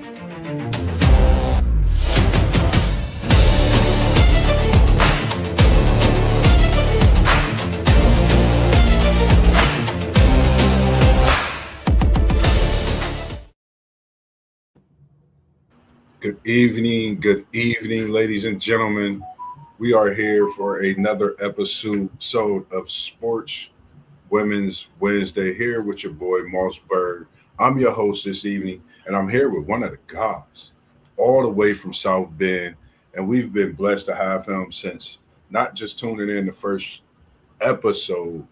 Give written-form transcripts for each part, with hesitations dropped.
Good evening, ladies and gentlemen. We are here for another episode of Sports Women's Wednesday. Here with your boy Mossberg. I'm your host this evening, and I'm here with one of the guys, all the way from South Bend, and we've been blessed to have him since not just tuning in the first episode,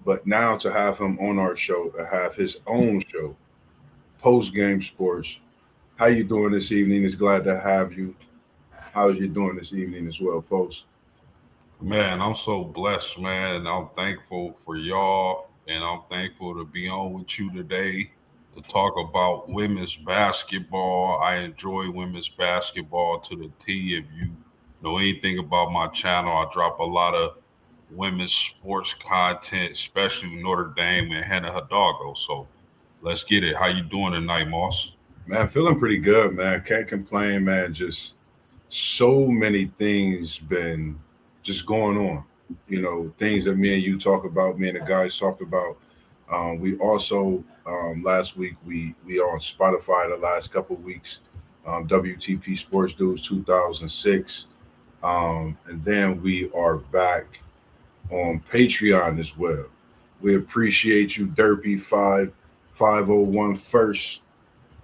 but now to have him on our show, to have his own show, Post Game Sports. How you doing this evening? It's glad to have you. How's you doing this evening as well, Post? Man, I'm so blessed, man, and I'm thankful for y'all, and I'm thankful to be on with you today to talk about women's basketball. I enjoy women's basketball to the T. If you know anything about my channel, I drop a lot of women's sports content, especially Notre Dame and Hannah Hidalgo. So let's get it. How you doing tonight, Moss? Man, feeling pretty good, man. Can't complain, man. Just so many things been just going on. Things that me and you talk about, me and the guys talk about. We also last week we on Spotify the last couple of weeks. WTP Sports Dudes 2006. And then we are back on Patreon as well. We appreciate you, Derpy 5501 First.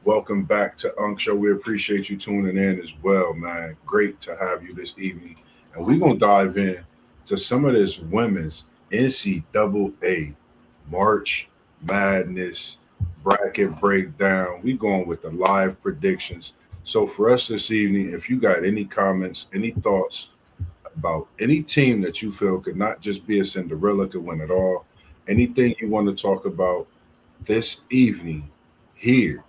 Welcome back to Unk Show. We appreciate you tuning in as well, man. Great to have you this evening. And we're going to dive in to some of this women's NCAA March Madness bracket breakdown. We're going with the live predictions. So for us this evening, if you got any comments, any thoughts about any team that you feel could not just be a Cinderella, could win it all, anything you want to talk about this evening here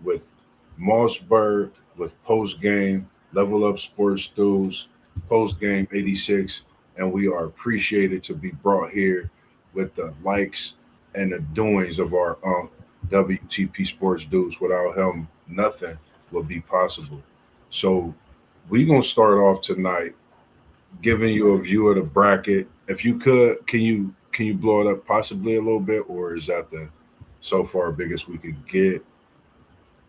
with Mossberg, with Post Game, Level Up Sports Dudes, Post Game 86, and we are appreciated to be brought here with the likes and the doings of our WTP Sports Dudes. Without him, nothing would be possible. So we're gonna start off tonight giving you a view of the bracket. If you could, can you blow it up possibly a little bit, or is that the so far biggest we could get?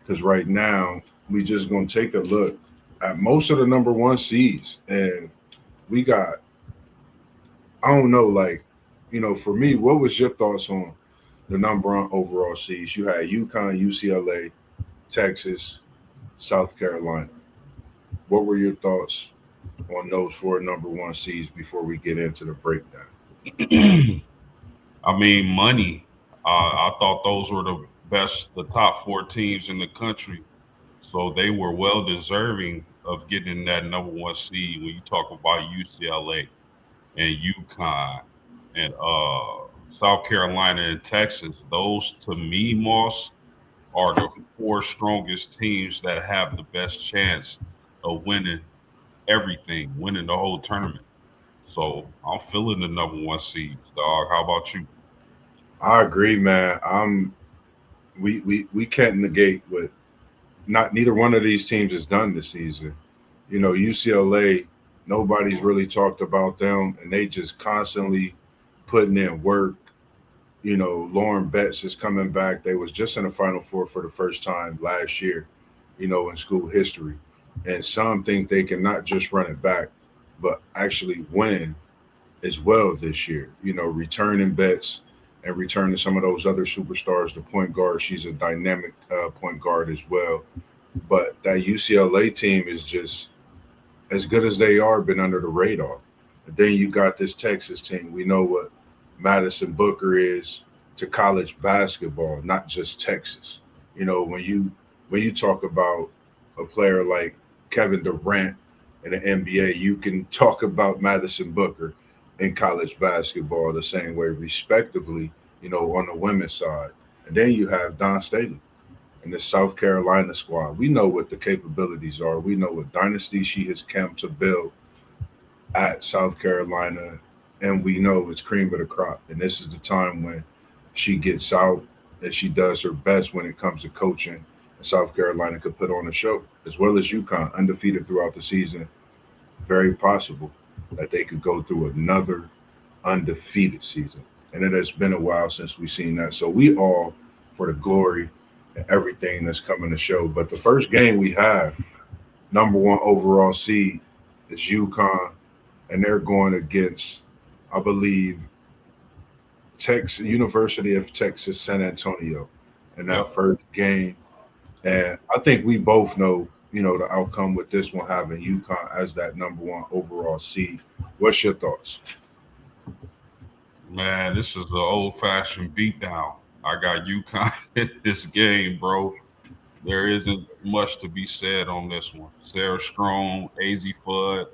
Because right now we just gonna take a look at most of the number one seeds, and we got, I don't know, for me, what was your thoughts on the number one overall seeds? You had UConn, UCLA, Texas, South Carolina. What were your thoughts on those four number one seeds before we get into the breakdown? I mean, money. I thought those were the top four teams in the country. So they were well deserving of getting that number one seed when you talk about UCLA and UConn and South Carolina and Texas. Those, to me, Moss, are the four strongest teams that have the best chance of winning everything, winning the whole tournament. So I'm feeling the number one seed, dog. How about you? I agree, man. We can't negate what not neither one of these teams has done this season. UCLA, nobody's really talked about them, and they just constantly putting in work. Lauren Betts is coming back. They was just in the Final Four for the first time last year, in school history. And some think they can not just run it back, but actually win as well this year. Returning Betts and returning some of those other superstars. The point guard, she's a dynamic point guard as well. But that UCLA team is just as good as they are, been under the radar. And then you got this Texas team. We know what Madison Booker is to college basketball, not just Texas. When you talk about a player like Kevin Durant in the NBA, you can talk about Madison Booker in college basketball the same way, respectively, on the women's side. And then you have Don Staley and the South Carolina squad. We know what the capabilities are. We know what dynasty she has come to build at South Carolina, and we know it's cream of the crop. And this is the time when she gets out and she does her best when it comes to coaching South Carolina could put on a show, as well as UConn, undefeated throughout the season. Very possible that they could go through another undefeated season. And it has been a while since we've seen that. So we all for the glory and everything that's coming to show. But the first game we have, number one overall seed, is UConn, and they're going against, I believe, Texas University of Texas San Antonio in that Yep. first game. And I think we both know, the outcome with this one having UConn as that number one overall seed. What's your thoughts? Man, this is the old fashioned beatdown. I got UConn in this game, bro. There isn't much to be said on this one. Sarah Strong, AZ Fudd,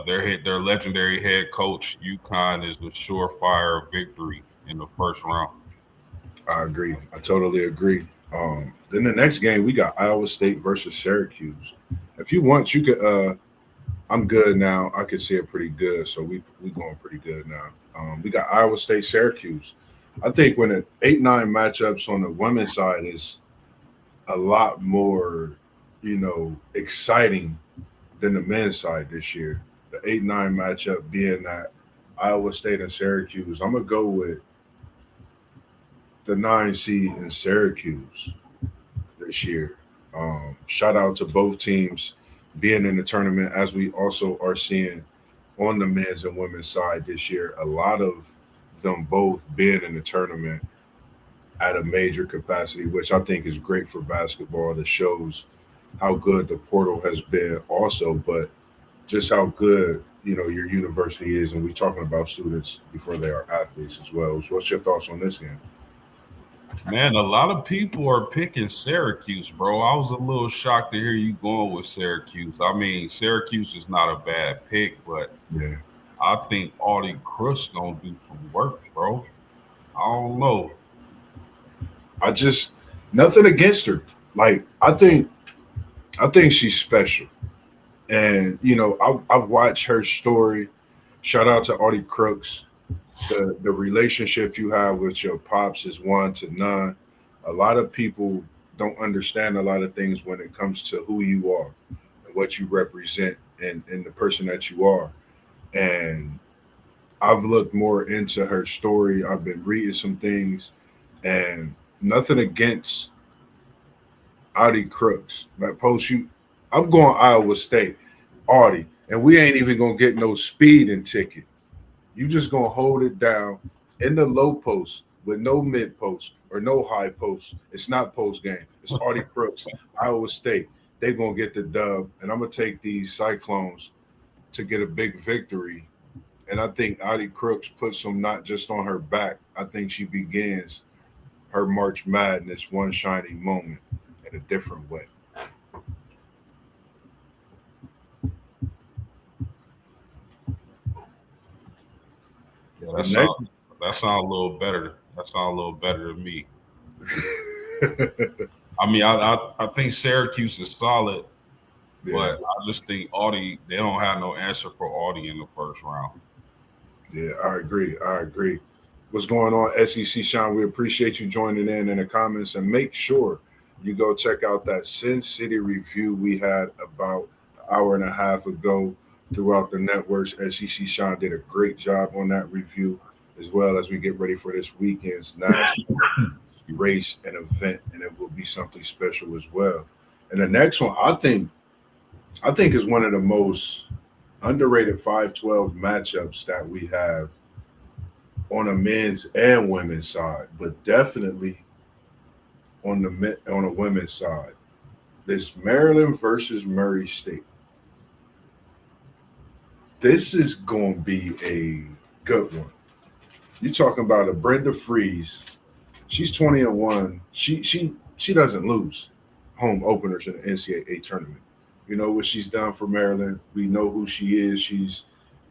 their legendary head coach, UConn is a surefire victory in the first round. I agree. I totally agree. Then the next game we got Iowa State versus Syracuse. If you want, you could. I'm good now. I can see it pretty good, so we going pretty good now. We got Iowa State Syracuse. I think when the 8-9 matchups on the women's side is a lot more, exciting than the men's side this year. The 8-9 matchup being that Iowa State and Syracuse. I'm gonna go with the 9 seed in Syracuse this year. Shout out to both teams being in the tournament, as we also are seeing on the men's and women's side this year. A lot of them both being in the tournament at a major capacity, which I think is great for basketball. That shows how good the portal has been, also, but just how good your university is. And we're talking about students before they are athletes as well. So what's your thoughts on this game? Man, a lot of people are picking Syracuse, bro. I was a little shocked to hear you going with Syracuse. I mean, Syracuse is not a bad pick, but Yeah, I think Audie Crooks gonna do some work, bro. I don't know. I just nothing against her. Like I think she's special, and I've watched her story. Shout out to Artie Crooks. The relationship you have with your pops is one to none. A lot of people don't understand a lot of things when it comes to who you are and what you represent, and the person that you are. And I've looked more into her story. I've been reading some things, and nothing against Audie Crooks. But post you, I'm going Iowa State, Audie, and we ain't even gonna get no speeding ticket. You just gonna hold it down in the low post with no mid post or no high post. It's not post game. It's Audie Crooks, Iowa State. They gonna get the dub, and I'm gonna take these Cyclones to get a big victory. And I think Audie Crooks puts them not just on her back. I think she begins her March Madness one shining moment in a different way. Yeah, The next, that sound a little better. That sound a little better to me. I mean, I think Syracuse is solid, yeah, but I just think Audie they don't have no answer for Audie in the first round. yeah, I agree. I agree. What's going on, SEC Sean? We appreciate you joining in the comments, and make sure you go check out that Sin City review we had about an hour and a half ago throughout the networks. SEC Sean did a great job on that review, as well as we get ready for this weekend's national race and event, and it will be something special as well. And the next one, I think is one of the most underrated 5-12 matchups that we have on a men's and women's side, but definitely on the women's side. This Maryland versus Murray State. This is going to be a good one. You're talking about a Brenda Freeze. She's 20-1. She doesn't lose home openers in the NCAA tournament. You know what she's done for Maryland. We know who she is.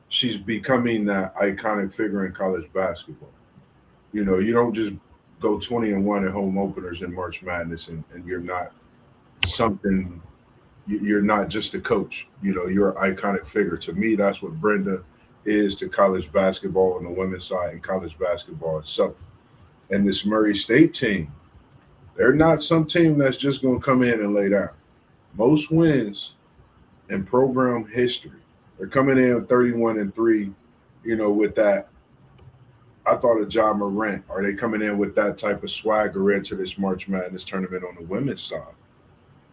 She's becoming that iconic figure in college basketball. You don't just go 20-1 at home openers in March Madness, and you're not something. You're not just a coach. You're an iconic figure. To me, that's what Brenda is to college basketball on the women's side and college basketball itself. And this Murray State team, They're not some team that's just going to come in and lay down. Most wins in program history. They're coming in 31-3, with that. I thought of John Morant. Are they coming in with that type of swagger into this March Madness tournament on the women's side?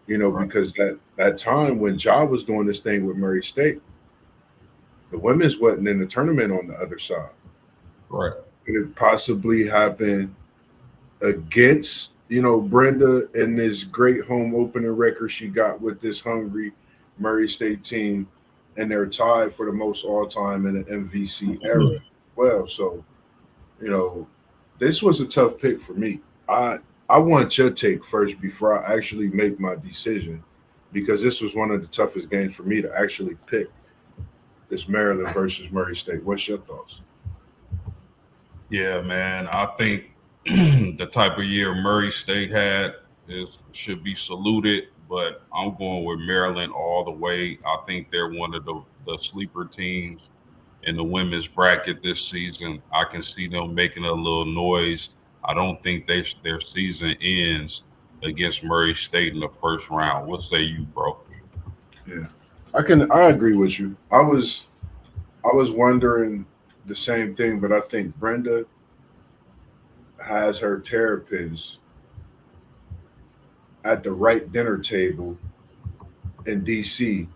Right. Because that time when Ja was doing this thing with Murray State, the women's wasn't in the tournament on the other side. Right. Could it possibly happen against, Brenda and this great home opener record she got with this hungry Murray State team, and they're tied for the most all time in the MVC era as well. So, you know, this was a tough pick for me. I want your take first before I actually make my decision, because this was one of the toughest games for me to actually pick. This Maryland versus Murray State. What's your thoughts? Yeah, man. I think the type of year Murray State had is should be saluted, but I'm going with Maryland all the way. I think they're one of the sleeper teams in the women's bracket this season. I can see them making a little noise. I don't think their season ends against Murray State in the first round. What say you, bro? Yeah, I agree with you. I was wondering the same thing, but I think Brenda has her terrapins at the right dinner table in DC,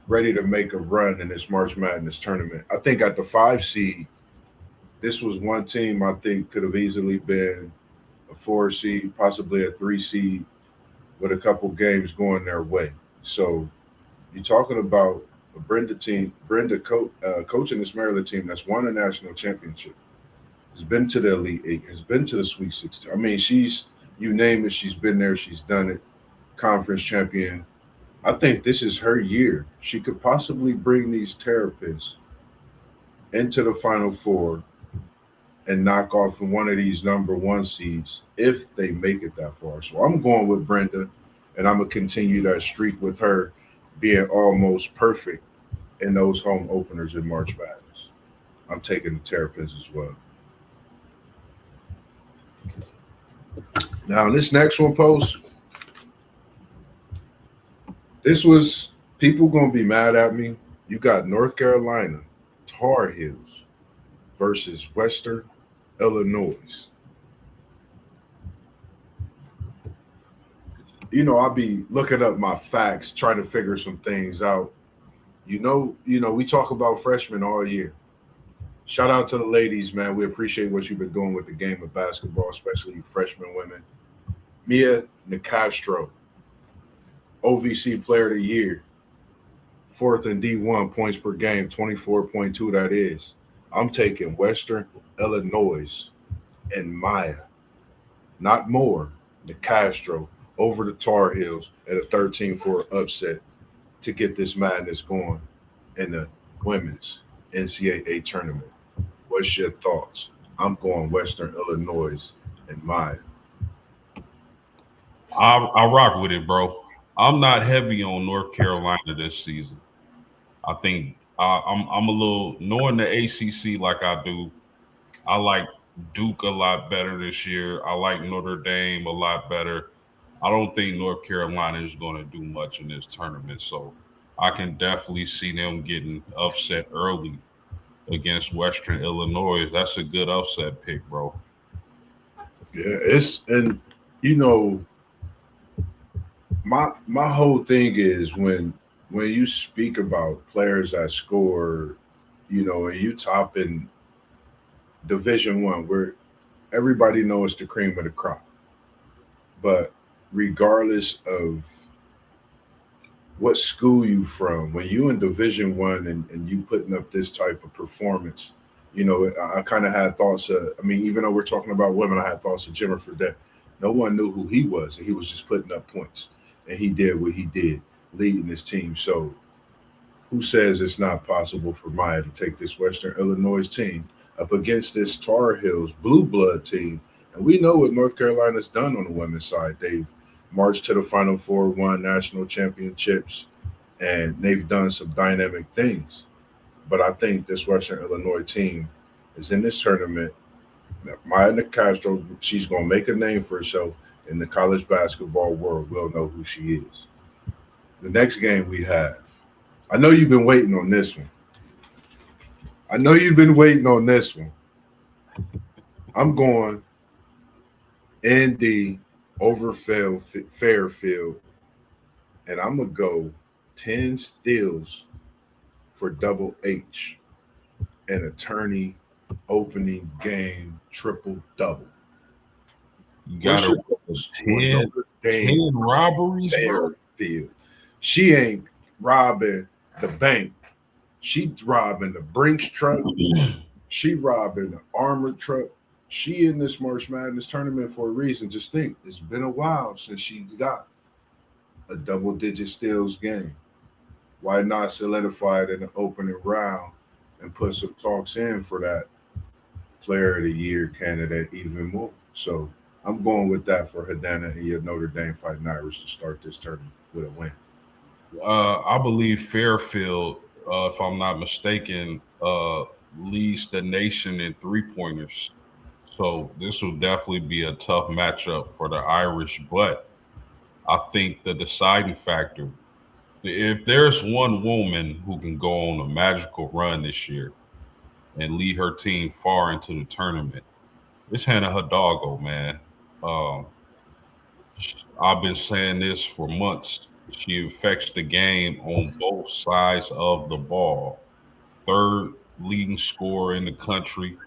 ready to make a run in this March Madness tournament. I think at the 5 seed, this was one team I think could have easily been a 4 seed, possibly a 3 seed, with a couple games going their way. So you're talking about a Brenda team, coaching this Maryland team that's won a national championship, has been to the Elite Eight, has been to the Sweet 16. I mean, you name it, she's been there, she's done it. Conference champion. I think this is her year. She could possibly bring these Terrapins into the Final Four and knock off one of these number one seeds if they make it that far. So I'm going with Brenda, and I'm going to continue that streak with her being almost perfect in those home openers in March Madness. I'm taking the Terrapins as well. Now, this next one, post, this was people going to be mad at me. You got North Carolina Tar Heels versus Western Illinois. I'll be looking up my facts, trying to figure some things out. We talk about freshmen all year. Shout out to the ladies, man. We appreciate what you've been doing with the game of basketball, especially you freshman women. Mia Nicastro, OVC Player of the Year, fourth in D1 points per game, 24.2 that is. I'm taking Western Illinois and Maya, not more, Nicastro over the Tar Heels at a 13-4 upset to get this madness going in the women's NCAA tournament. What's your thoughts? I'm going Western Illinois and Maya. I rock with it, bro. I'm not heavy on North Carolina this season. I think I'm a little knowing the ACC like I do. I like Duke a lot better this year. I like Notre Dame a lot better. I don't think North Carolina is going to do much in this tournament, so I can definitely see them getting upset early against Western Illinois. That's a good upset pick, bro. Yeah, and you know my whole thing is when you speak about players that score, and you top in Division 1, where everybody knows the cream of the crop. But regardless of what school you from, when you in Division 1 and you putting up this type of performance, I kind of had thoughts of, I mean, even though we're talking about women, I had thoughts of Jimmer Fredette. No one knew who he was, and he was just putting up points. And he did what he did, leading this team. So who says it's not possible for Maya to take this Western Illinois team up against this Tar Heels blue blood team? And we know what North Carolina's done on the women's side. They've marched to the Final Four, won national championships, and they've done some dynamic things. But I think this Western Illinois team is in this tournament. Maya Castro, she's going to make a name for herself. in the college basketball world will know who she is. The next game we have, I know you've been waiting on this one. I know you've been waiting on this one. I'm going ND over Fairfield, and I'm gonna go 10 steals for Double H and a tourney opening game triple double. You got What's her your thoughts on 10, Notre Dame 10 robberies, bro. Fairfield? She ain't robbing the bank. She robbing the Brinks truck. She robbing the armored truck. She in this March Madness tournament for a reason. Just think, it's been a while since she got a double-digit steals game. Why not solidify it in the opening round and put some talks in for that player of the year candidate even more? So I'm going with that for Hedana and your Notre Dame Fighting Irish to start this tournament with a win. I believe Fairfield, if I'm not mistaken, leads the nation in 3-pointers. So this will definitely be a tough matchup for the Irish. But I think the deciding factor, if there's one woman who can go on a magical run this year and lead her team far into the tournament, it's Hannah Hidalgo, man. Um, I've been saying this for months. She affects the game on both sides of the ball. Third leading scorer in the country,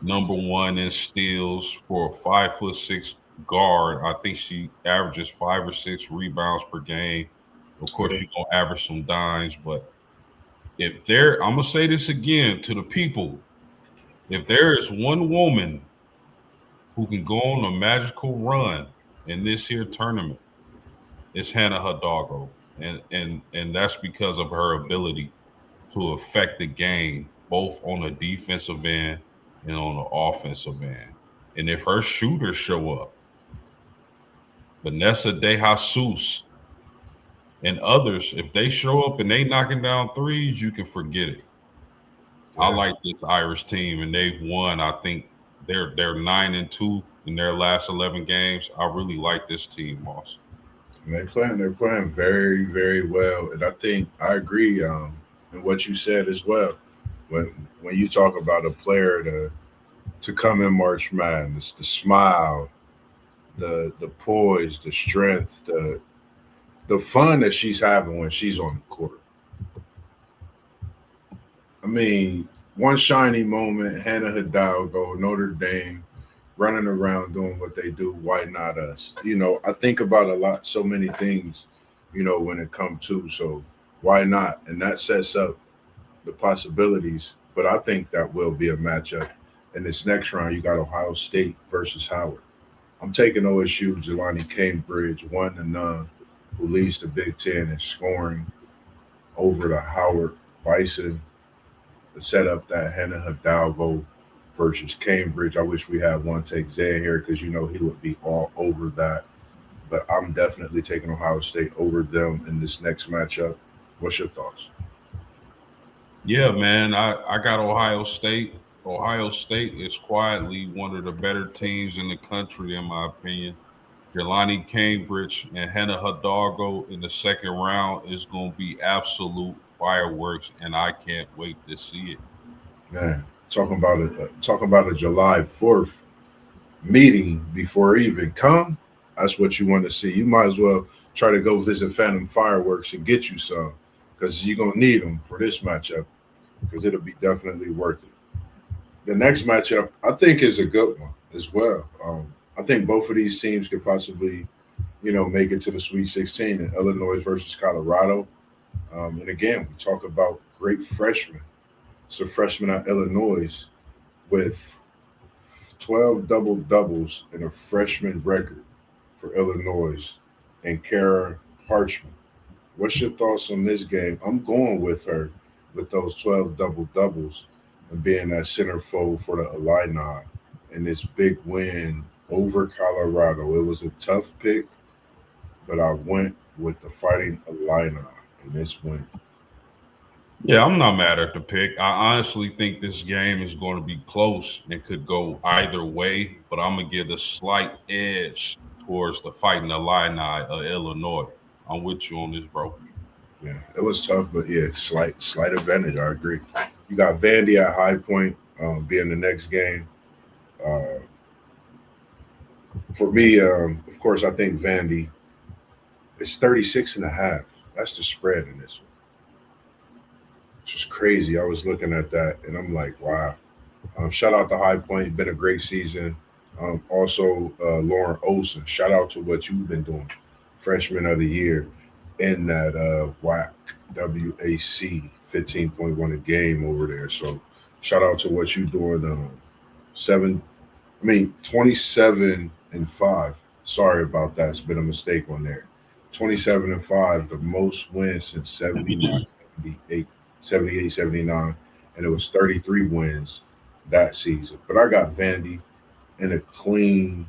number one in steals for a 5'6" guard. I think she averages 5 or 6 rebounds per game. Of course, she's gonna average some dimes, but if there, I'm gonna say this again to the people: if there is one woman who can go on a magical run in this here tournament, it's Hannah Hidalgo, and that's because of her ability to affect the game both on the defensive end and on the offensive end. And if her shooters show up, Vanessa De Jesus and others, if they show up and they knocking down threes, you can forget it. I like this Irish team, and they've won. I think they're 9-2 in their last 11 games. I really like this team, Moss. And they're playing very, very well. And I think I agree in what you said as well. When you talk about a player to come in March Madness, the smile, the poise, the strength, the fun that she's having when she's on the court. I mean, one shiny moment, Hannah Hidalgo, Notre Dame, running around doing what they do. Why not us? I think about a lot, so many things, when it comes to. So why not? And that sets up the possibilities. But I think that will be a matchup. In this next round, you got Ohio State versus Howard. I'm taking OSU, Jelani Cambridge, 1-0, who leads the Big Ten in scoring over the Howard Bison to set up that Hannah Hidalgo versus Cambridge. I wish we had one take Zay here because he would be all over that. But I'm definitely taking Ohio State over them in this next matchup. What's your thoughts? Yeah, man, I got Ohio State. Ohio State is quietly one of the better teams in the country, in my opinion. Jelani Cambridge and Hannah Hidalgo in the second round is going to be absolute fireworks, and I can't wait to see it. Man, talking about a July 4th meeting before it even come. That's what you want to see. You might as well try to go visit Phantom Fireworks and get you some because you're gonna need them for this matchup because it'll be definitely worth it. The next matchup I think is a good one as well. I think both of these teams could possibly, make it to the Sweet 16 in Illinois versus Colorado. And again, we talk about great freshmen. It's a freshman at Illinois with 12 double doubles and a freshman record for Illinois and Kara Harchman. What's your thoughts on this game? I'm going with her with those 12 double doubles and being that centerfold for the Illini and this big win over Colorado. It was a tough pick, but I went with the Fighting Illini in this win. Yeah, I'm not mad at the pick. I honestly think this game is going to be close and could go either way, but I'm going to give a slight edge towards the Fighting Illini of Illinois. I'm with you on this, bro. Yeah, it was tough, but yeah, slight advantage. I agree. You got Vandy at High Point, being the next game. Uh, for me, of course, I think Vandy is 36 and a half. That's the spread in this one. It's just crazy. I was looking at that and I'm like, wow. Shout out to High Point. Been a great season. Also, Lauren Olson. Shout out to what you've been doing. Freshman of the year in that WAC 15.1 a game over there. So shout out to what you're doing. 27-5. Sorry about that. It's been a mistake on there. 27-5, the most wins since 79, 78, 78, 79, and it was 33 wins that season. But I got Vandy in a clean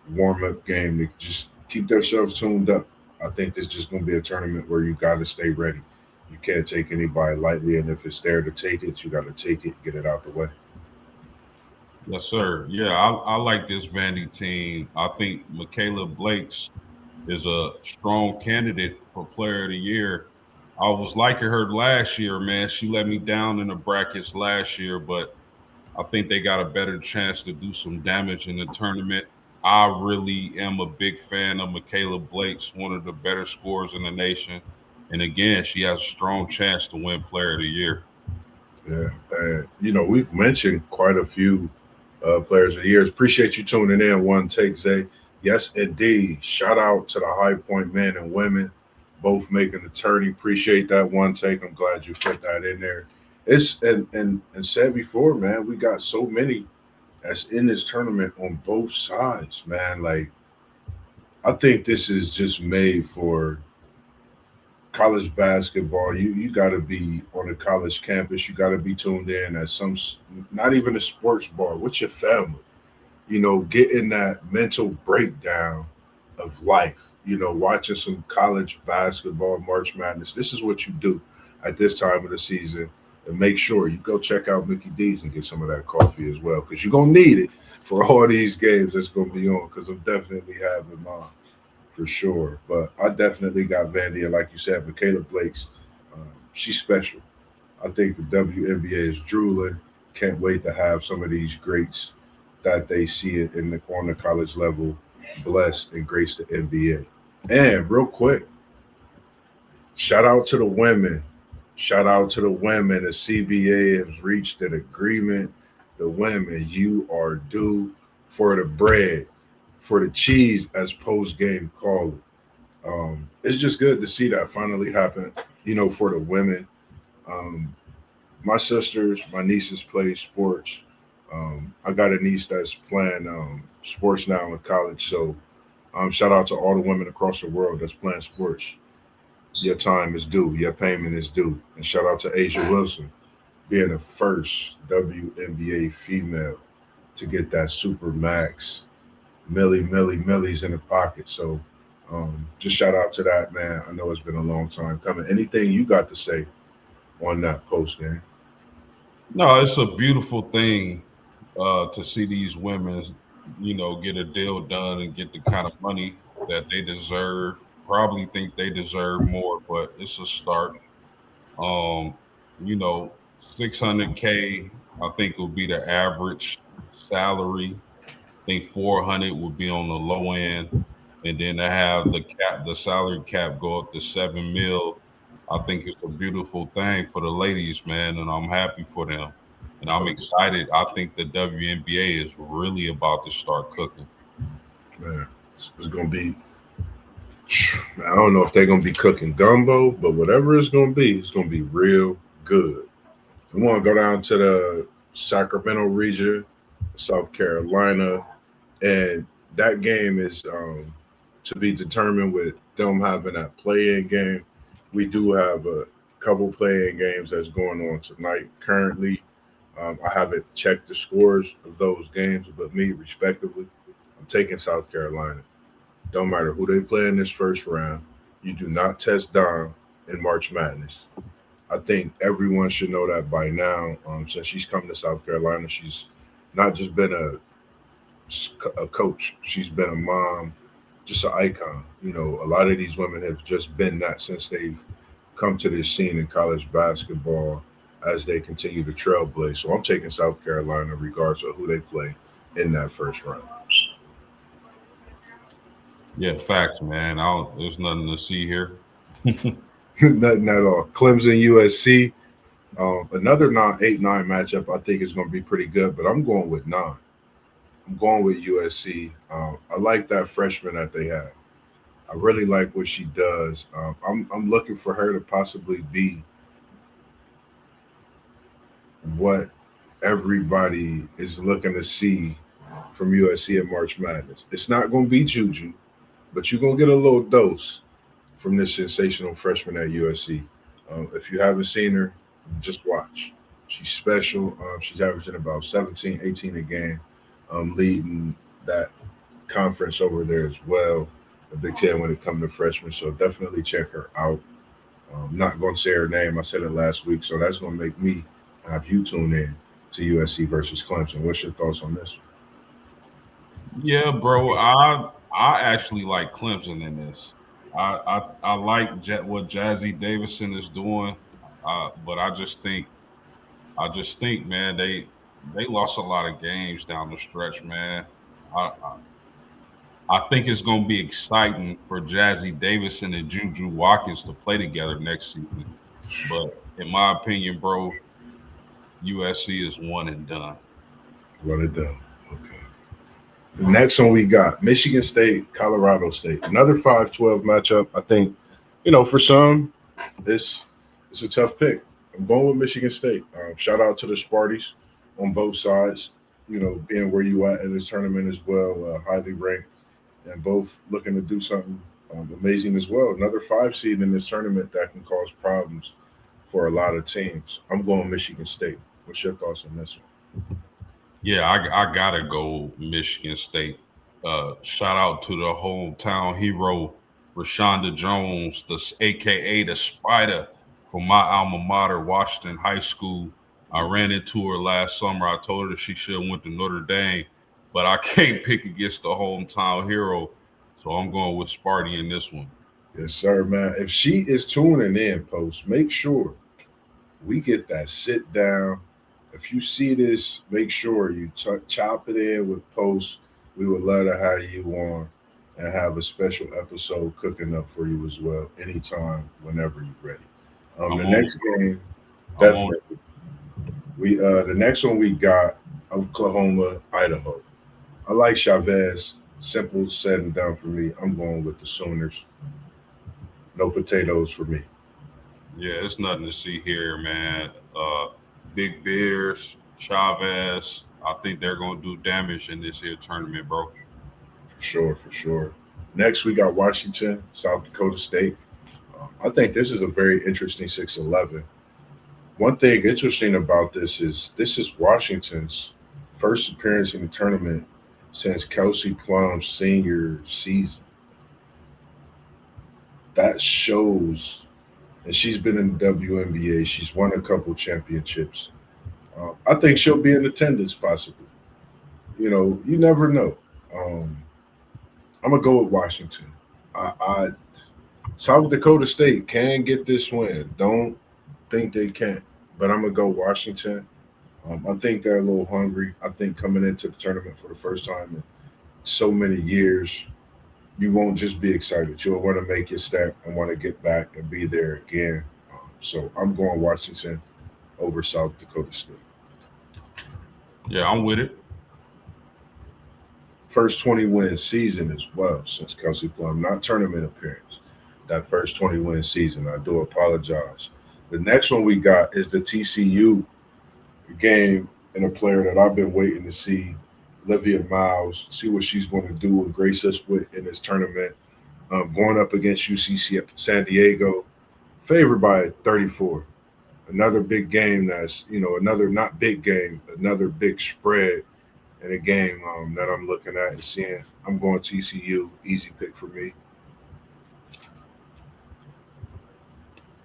warm up game to just keep themselves tuned up. I think this is just going to be a tournament where you got to stay ready. You can't take anybody lightly, and if it's there to take it, you got to take it, get it out the way. Yes, sir. Yeah, I like this Vandy team. I think Michaela Blake's is a strong candidate for Player of the Year. I was liking her last year, man. She let me down in the brackets last year, but I think they got a better chance to do some damage in the tournament. I really am a big fan of Michaela Blake's, one of the better scorers in the nation. And again, she has a strong chance to win Player of the Year. Yeah, and we've mentioned quite a few players of the years. Appreciate you tuning in. One take, Zay. Yes, indeed. Shout out to the High Point men and women, both making the tourney. Appreciate that one take. I'm glad you put that in there. It's and said before, man, we got so many that's in this tournament on both sides, man. Like I think this is just made for college basketball. You got to be on a college campus. You got to be tuned in at some, not even a sports bar with your family. Getting that mental breakdown of life. Watching some college basketball, March Madness. This is what you do at this time of the season. And make sure you go check out Mickey D's and get some of that coffee as well, because you're going to need it for all these games that's going to be on, because I'm definitely having mine for sure. But I definitely got Vandy. And like you said, Michaela Blake's, she's special. I think the WNBA is drooling. Can't wait to have some of these greats that they see it on the college level bless and grace the NBA. And real quick, shout out to the women. Shout out to the women. The CBA has reached an agreement. The women, you are due for the bread, for the cheese, as post game call it. It's just good to see that finally happen, for the women. Um, my sisters, my nieces play sports. I got a niece that's playing sports now in college. So shout out to all the women across the world that's playing sports. Your time is due. Your payment is due. And shout out to Asia Wilson being the first WNBA female to get that super max millies in the pocket. So just shout out to that, man. I know it's been a long time coming. Anything you got to say on that post game? No, it's a beautiful thing to see these women, get a deal done and get the kind of money that they deserve. Probably think they deserve more, but it's a start. Um, 600K, I think will be the average salary. I think 400 would be on the low end, and then to have the salary cap go up to 7 mil. I think it's a beautiful thing for the ladies, man, and I'm happy for them. And I'm excited. I think the WNBA is really about to start cooking. Man, it's going to be, I don't know if they're going to be cooking gumbo, but whatever it's going to be, it's going to be real good. We want to go down to the Sacramento region, South Carolina, and that game is to be determined with them having that play-in game. We do have a couple play-in games that's going on tonight currently. I haven't checked the scores of those games, but me, respectively, I'm taking South Carolina. Don't matter who they play in this first round. You do not test down in March Madness. I think everyone should know that by now. Since she's come to South Carolina, she's not just been a coach. She's been a mom, just an icon. You know, a lot of these women have just been that since they've come to this scene in college basketball as they continue to trailblaze. So I'm taking South Carolina regardless of who they play in that first round. Yeah, facts, man. There's nothing to see here. Nothing at all. Clemson, USC. Another 8-9 matchup I think is going to be pretty good, but I'm going with 9. I'm going with USC. I like that freshman that they have. I really like what she does. I'm looking for her to possibly be what everybody is looking to see from USC in March Madness. It's not going to be Juju, but you're going to get a little dose from this sensational freshman at USC. If you haven't seen her, just watch. She's special. She's averaging about 17, 18 a game, leading that conference over there as well, the Big Ten when it comes to freshmen. So definitely check her out. I'm not going to say her name. I said it last week, so that's going to make me have you tune in to USC versus Clemson. What's your thoughts on this? Yeah, bro. I actually like Clemson in this. I like what Jazzy Davison is doing, but I just think, man, they lost a lot of games down the stretch, man. I think it's going to be exciting for Jazzy Davison and Juju Watkins to play together next season. But in my opinion, bro, USC is one and done. Run it down. Okay. The next one we got Michigan State, Colorado State. Another 5-12 matchup. I think, for some, it's a tough pick. I'm going with Michigan State. Shout out to the Sparties on both sides. Being where you at in this tournament as well, highly ranked, and both looking to do something amazing as well. Another 5 seed in this tournament that can cause problems for a lot of teams. I'm going Michigan State. What's your thoughts on this one? Yeah, I gotta go Michigan State. Shout out to the hometown hero, Rashonda Jones, AKA the Spider from my alma mater, Washington High School. I ran into her last summer. I told her she should have went to Notre Dame, but I can't pick against the hometown hero, so I'm going with Sparty in this one. Yes, sir, man. If she is tuning in, Post, make sure we get that sit down. If you see this, make sure you chop it in with Post. We would love to have you on and have a special episode cooking up for you as well, anytime, whenever you're ready. The next game, definitely. The next one we got Oklahoma, Idaho. I like Chavez. Simple said and done for me. I'm going with the Sooners. No potatoes for me. Yeah, it's nothing to see here, man. Big Bears, Chavez. I think they're going to do damage in this here tournament, bro. For sure, for sure. Next, we got Washington, South Dakota State. I think this is a very interesting 6-11. One thing interesting about this is Washington's first appearance in the tournament since Kelsey Plum's senior season. That shows, and she's been in the WNBA. She's won a couple championships. I think she'll be in attendance possibly. You never know. I'm gonna go with Washington. I South Dakota State can get this win. Don't think they can't, but I'm gonna go Washington. I think they're a little hungry. I think coming into the tournament for the first time in so many years, you won't just be excited. You'll want to make your step and want to get back and be there again. So I'm going Washington over South Dakota State. Yeah, I'm with it. First 20-win season as well since Kelsey Plum, not tournament appearance. That first 20-win season. I do apologize. The next one we got is the TCU game and a player that I've been waiting to see, Olivia Miles, see what she's going to do and grace us with in this tournament. Going up against UC San Diego, favored by 34. Another big game another not big game, another big spread in a game that I'm looking at and seeing. I'm going TCU, easy pick for me.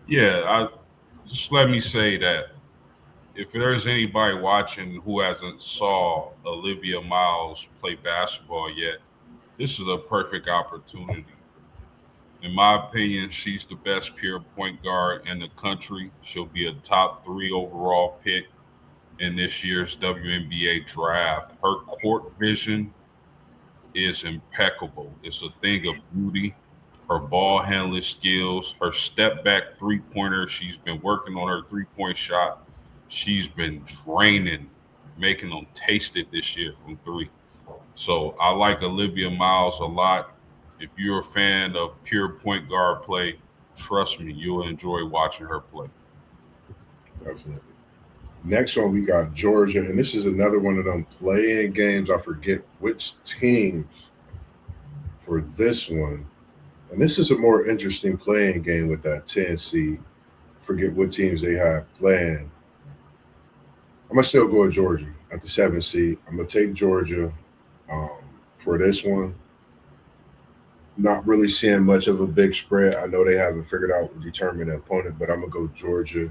Yeah, just let me say that if there's anybody watching who hasn't saw Olivia Miles play basketball yet, This is a perfect opportunity. In my opinion, she's the best pure point guard in the country. She'll be a top three overall pick in this year's WNBA draft. Her court vision is impeccable. It's a thing of beauty. Her ball handling skills, her step back three pointer. She's been working on her 3 point shot. She's been draining, making them taste it this year from three. So I like Olivia Miles a lot. If you're a fan of pure point guard play, trust me, you'll enjoy watching her play. Definitely. Next one, we got Georgia, and this is another one of them playing games. I forget which teams for this one. And this is a more interesting playing game with that 10 seed. Forget what teams they have playing. I'm gonna still go with Georgia at the 7 seed. I'm gonna take Georgia um, for this one. Not really seeing much of a big spread. I know they haven't figured out determine the opponent, but I'm gonna go Georgia.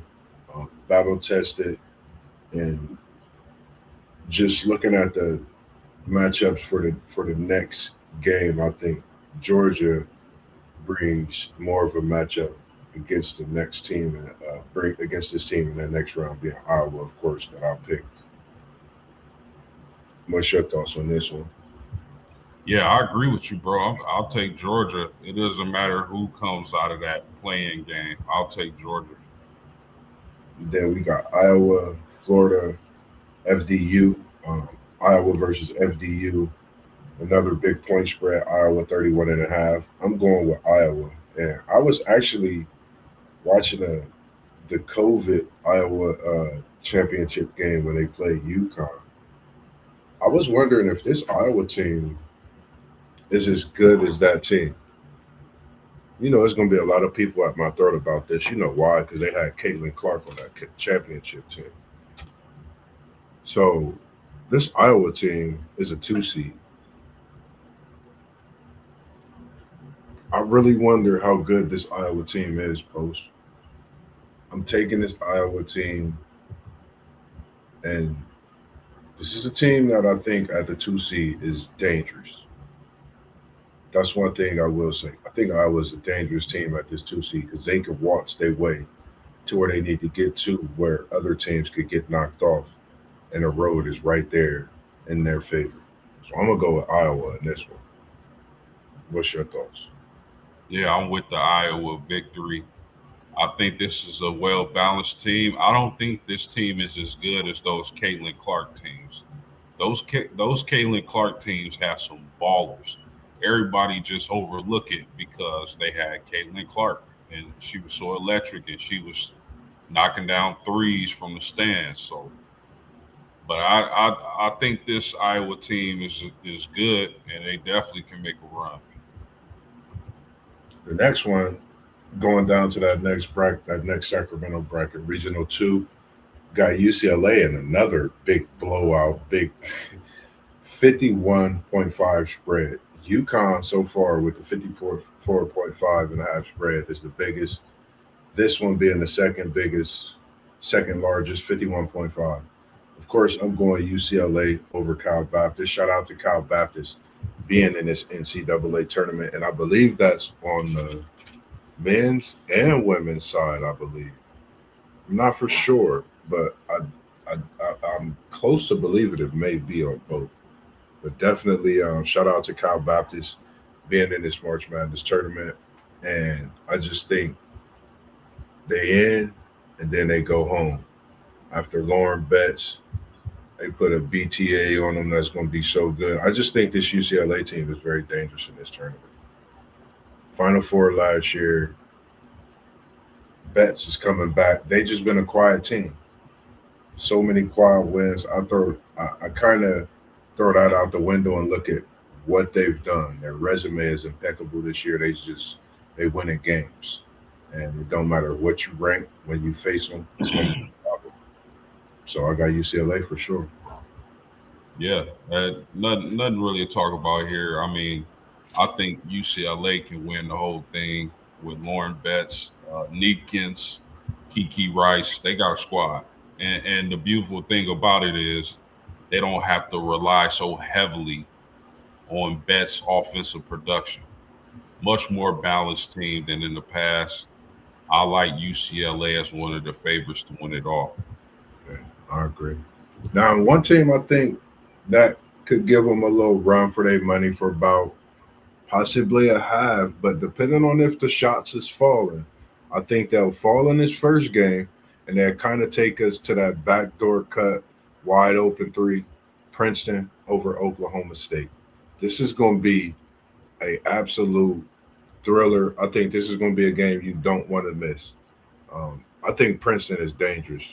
Battle tested, and just looking at the matchups for the next game, I think Georgia brings more of a matchup against the next team, and bring against this team in that next round, being Iowa, of course, that I'll pick. What's your thoughts on this one? Yeah, I agree with you, bro. I'll take Georgia. It doesn't matter who comes out of that playing game. I'll take Georgia. Then we got Iowa, Florida, FDU. Iowa versus FDU. Another big point spread. Iowa 31 and a half. I'm going with Iowa, and I was actually watching the COVID Iowa championship game when they played UConn. I was wondering if this Iowa team is as good as that team. You know, there's going to be a lot of people at my throat about this. You know why? Because they had Caitlin Clark on that championship team. So this Iowa team is a 2 seed. I really wonder how good this Iowa team is, Post. I'm taking this Iowa team, and this is a team that I think at the 2 seed is dangerous. That's one thing I will say. I think Iowa's a dangerous team at this 2 seed because they could waltz their way to where they need to get to, where other teams could get knocked off, and the road is right there in their favor. So I'm gonna go with Iowa in this one. What's your thoughts? Yeah, I'm with the Iowa victory. I think this is a well balanced team. I don't think this team is as good as those Caitlin Clark teams. Those Caitlin Clark teams have some ballers. Everybody just overlook it because they had Caitlin Clark and she was so electric and she was knocking down threes from the stands. So, but I think this Iowa team is good and they definitely can make a run. The next one, going down to that next bracket, that next Sacramento bracket, Regional Two, got UCLA in another big blowout, big 51.5 spread. UConn so far with the 54.5 and a half spread is the biggest. This one being the second biggest, second largest, 51.5. Of course, I'm going UCLA over Cal Baptist. Shout out to Cal Baptist being in this NCAA tournament, and I believe that's on the men's and women's side. I believe. I'm not for sure, but I'm close to believing it may be on both. But definitely, shout out to Cal Baptist being in this March Madness tournament, and I just think they in, and then they go home after Lauren Betts. They put a BTA on them that's going to be so good. I just think this UCLA team is very dangerous in this tournament. Final four last year, Betts is coming back. They just been a quiet team. So many quiet wins. I kind of throw that out the window and look at what they've done. Their resume is impeccable this year. They win in games, and it don't matter what you rank when you face them. It's going to be a problem. So I got UCLA for sure. Yeah, nothing really to talk about here. I mean, I think UCLA can win the whole thing with Lauren Betts, Neekins, Kiki Rice. They got a squad, and the beautiful thing about it is they don't have to rely so heavily on bets offensive production. Much more balanced team than in the past. I like UCLA as one of the favorites to win it all. Okay, I agree. Now, one team I think that could give them a little run for their money for about possibly a half, but depending on if the shots is falling, I think they'll fall in this first game, and they'll kind of take us to that backdoor cut, wide open three, Princeton over Oklahoma State. This is going to be a absolute thriller. I think this is going to be a game you don't want to miss. I think Princeton is dangerous.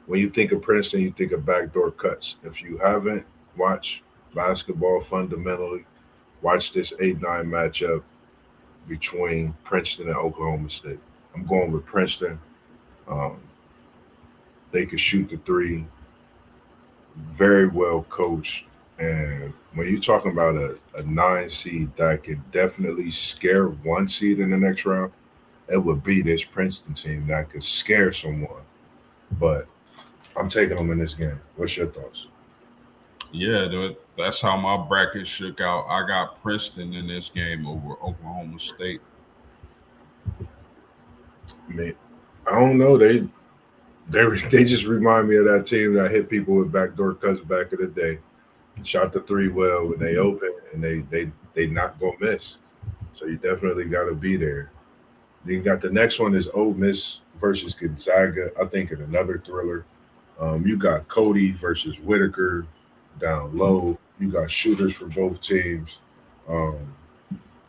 When you think of Princeton, you think of backdoor cuts. If you haven't watched basketball fundamentally, watch this 8-9 matchup between Princeton and Oklahoma State. I'm going with Princeton. Um, they can shoot the three, very well coached. And when you're talking about a 9 seed that can definitely scare 1 seed in the next round, it would be this Princeton team that could scare someone. But I'm taking them in this game. What's your thoughts? Yeah, that's how my bracket shook out. I got Princeton in this game over Oklahoma State. I mean, I don't know. They just remind me of that team that hit people with backdoor cuts back in the day. Shot the three well when they open, and they not gonna miss. So you definitely got to be there. Then you got the next one is Ole Miss versus Gonzaga. I think in another thriller. You got Cody versus Whitaker down low. You got shooters for both teams. Um,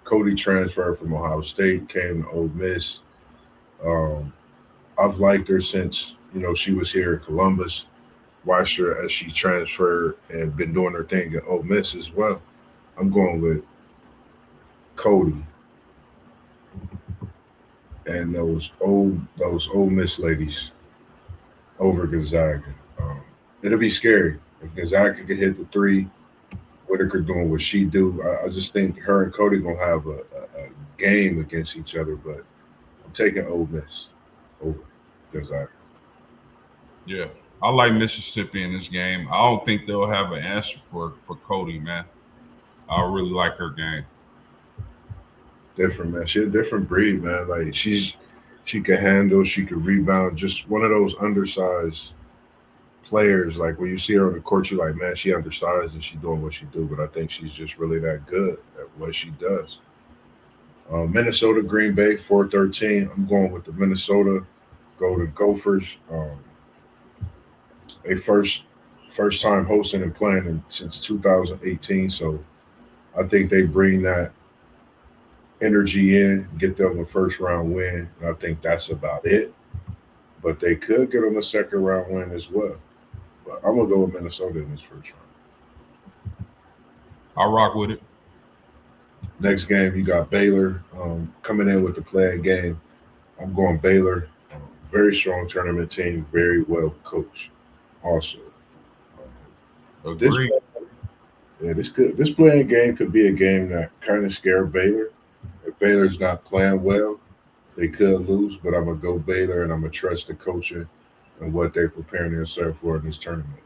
Cody transferred from Ohio State, came to Ole Miss. Um, I've liked her since she was here in Columbus. Watched her as she transferred and been doing her thing at Ole Miss as well. I'm going with Cody and those Ole Miss ladies over Gonzaga. Um, it'll be scary if Gonzaga can hit the three. Whitaker doing what she do. I just think her and Cody gonna have a game against each other. But I'm taking Ole Miss over Gonzaga. Yeah. I like Mississippi in this game. I don't think they'll have an answer for Cody, man. I really like her game. Different, man. She's a different breed, man. Like she can handle, she can rebound. Just one of those undersized players. Like when you see her on the court, you're like, man, she undersized and she doing what she do. But I think she's just really that good at what she does. Minnesota, Green Bay, 4-13. I'm going with the Minnesota Golden Gophers. They first time hosting and playing since 2018. So I think they bring that energy in, get them a first round win. And I think that's about it. But they could get them a second round win as well. But I'm gonna go with Minnesota in this first round. I'll rock with it. Next game, you got Baylor coming in with the playing game. I'm going Baylor. Very strong tournament team, very well coached. Also, this Agree. this playing game could be a game that kind of scare Baylor. If Baylor's not playing well, they could lose. But I'm gonna go Baylor, and I'm gonna trust the coaching and what they're preparing themselves for in this tournament.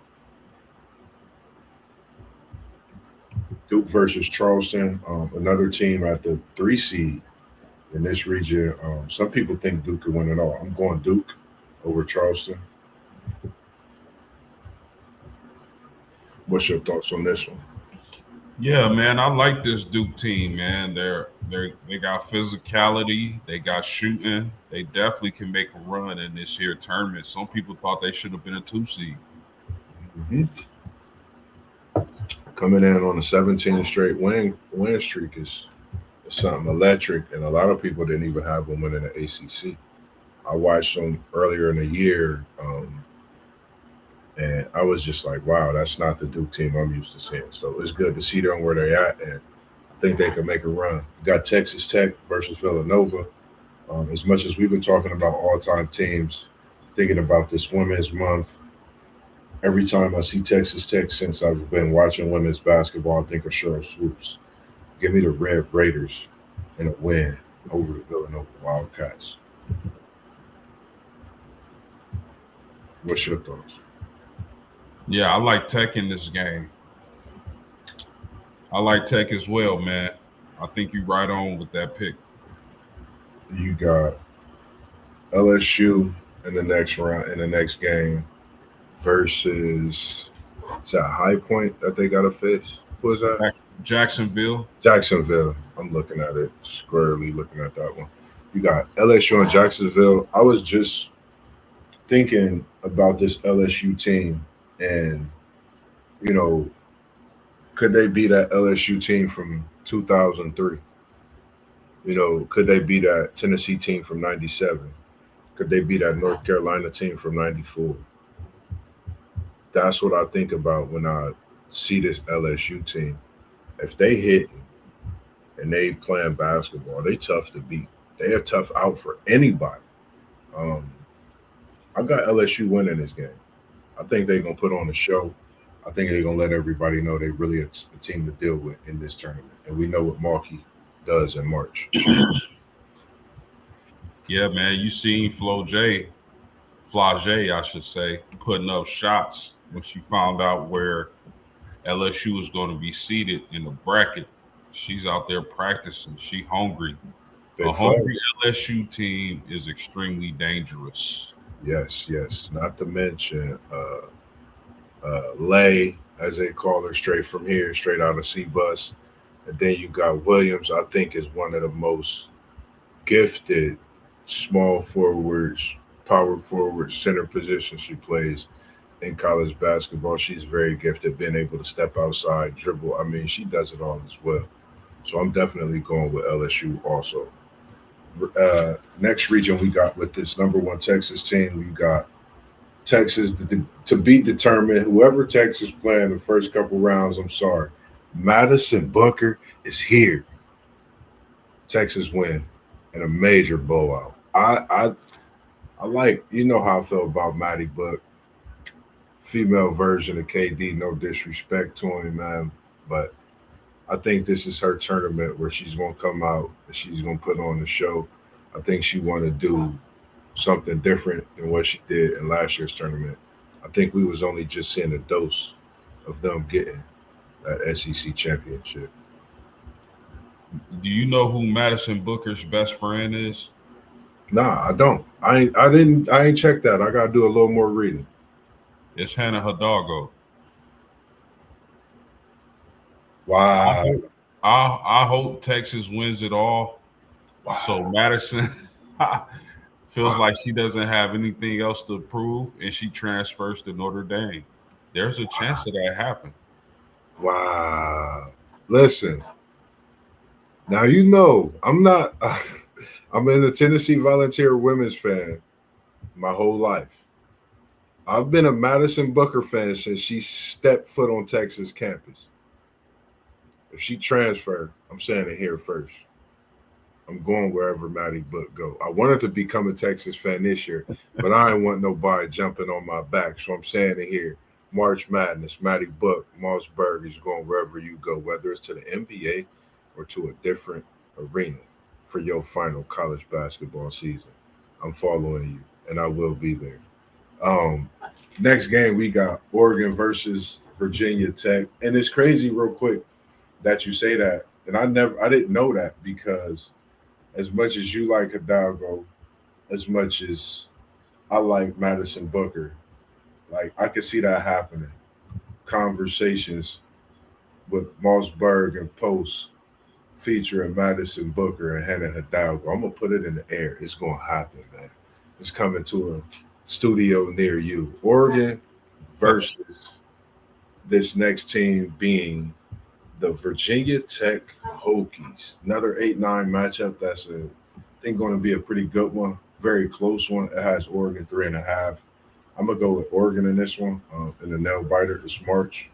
Duke versus Charleston, another team at the 3 seed in this region. Some people think Duke could win it all. I'm going Duke over Charleston. What's your thoughts on this one? Yeah, man, I like this Duke team, man. They got physicality, they got shooting. They definitely can make a run in this year tournament. Some people thought they should have been a 2 seed. Mm-hmm. Coming in on a 17 straight win streak is something electric, and a lot of people didn't even have them winning the ACC. I watched them earlier in the year, and I was just like, wow, that's not the Duke team I'm used to seeing. So it's good to see them where they're at, and I think they can make a run. You got Texas Tech versus Villanova. As much as we've been talking about all-time teams, thinking about this Women's Month, every time I see Texas Tech since I've been watching women's basketball, I think of Cheryl Swoops. Give me the Red Raiders in a win over the Villanova Wildcats. What's your thoughts? Yeah, I like Tech in this game. I like Tech as well, man. I think you're right on with that pick. You got LSU in the next round in the next game versus is that High Point that they got to face? Who is that? Jacksonville. Jacksonville. I'm looking at it squarely, looking at that one. You got LSU and Jacksonville. I was just thinking about this LSU team, and you know, could they be that LSU team from 2003? Could they be that Tennessee team from '97? Could they be that North Carolina team from '94? That's what I think about when I see this LSU team. If they hit and they playing basketball, they tough to beat. They a tough out for anybody. Um, I got LSU winning this game. I think they're gonna put on a show. I think they're gonna let everybody know they really a team to deal with in this tournament, and we know what Markey does in March. Yeah, man. You seen Flage, I should say, putting up shots when she found out where LSU was going to be seated in the bracket. She's out there practicing. She hungry. A Big fight. hungry LSU team is extremely dangerous. Yes, yes. Not to mention Lay, as they call her, straight from here, straight out of C bus. And then you got Williams. I think is one of the most gifted small forwards, power forward, center position she plays in college basketball. She's very gifted, being able to step outside, dribble. I mean, she does it all as well. So I'm definitely going with LSU also. Next region we got with this number one Texas team, we got Texas to be determined. Whoever Texas playing the first couple rounds, I'm sorry. Madison Booker is here. Texas win in a major blowout. I like, how I feel about Maddie Book, female version of KD. No disrespect to him, man, but I think this is her tournament where she's gonna come out and she's gonna put on the show. I think she want to do something different than what she did in last year's tournament. I think we was only just seeing a dose of them getting that SEC championship. Do you know who Madison Booker's best friend is? Nah, I don't. I ain't checked that. I gotta do a little more reading. It's Hannah Hidalgo. I Wow. hope, I hope Texas wins it all. So Wow. Madison feels Wow. like she doesn't have anything else to prove, and she transfers to Notre Dame. There's a chance of that happen. Wow. Listen, now I'm not I'm in a Tennessee Volunteer women's fan my whole life. I've been a Madison Booker fan since she stepped foot on Texas campus. If she transfer, I'm saying it here first. I'm going wherever Maddie Book go. I wanted to become a Texas fan this year, but I ain't want nobody jumping on my back. So I'm saying it here. March Madness, Maddie Book, Mossberg is going wherever you go, whether it's to the NBA or to a different arena for your final college basketball season. I'm following you, and I will be there. Um, Next game we got Oregon versus Virginia Tech, and it's crazy, real quick, that you say that, and I didn't know that because as much as you like Hidalgo, as much as I like Madison Booker, like I could see that happening. Conversations with Mossberg and Post featuring Madison Booker and Hannah Hidalgo. I'm gonna put it in the air. It's gonna happen, man. It's coming to a studio near you. Oregon versus this next team being the Virginia Tech Hokies. Another 8-9 matchup. That's I think going to be a pretty good one. Very close one. It has Oregon 3.5. I'm gonna go with Oregon in this one. In the nail biter this March.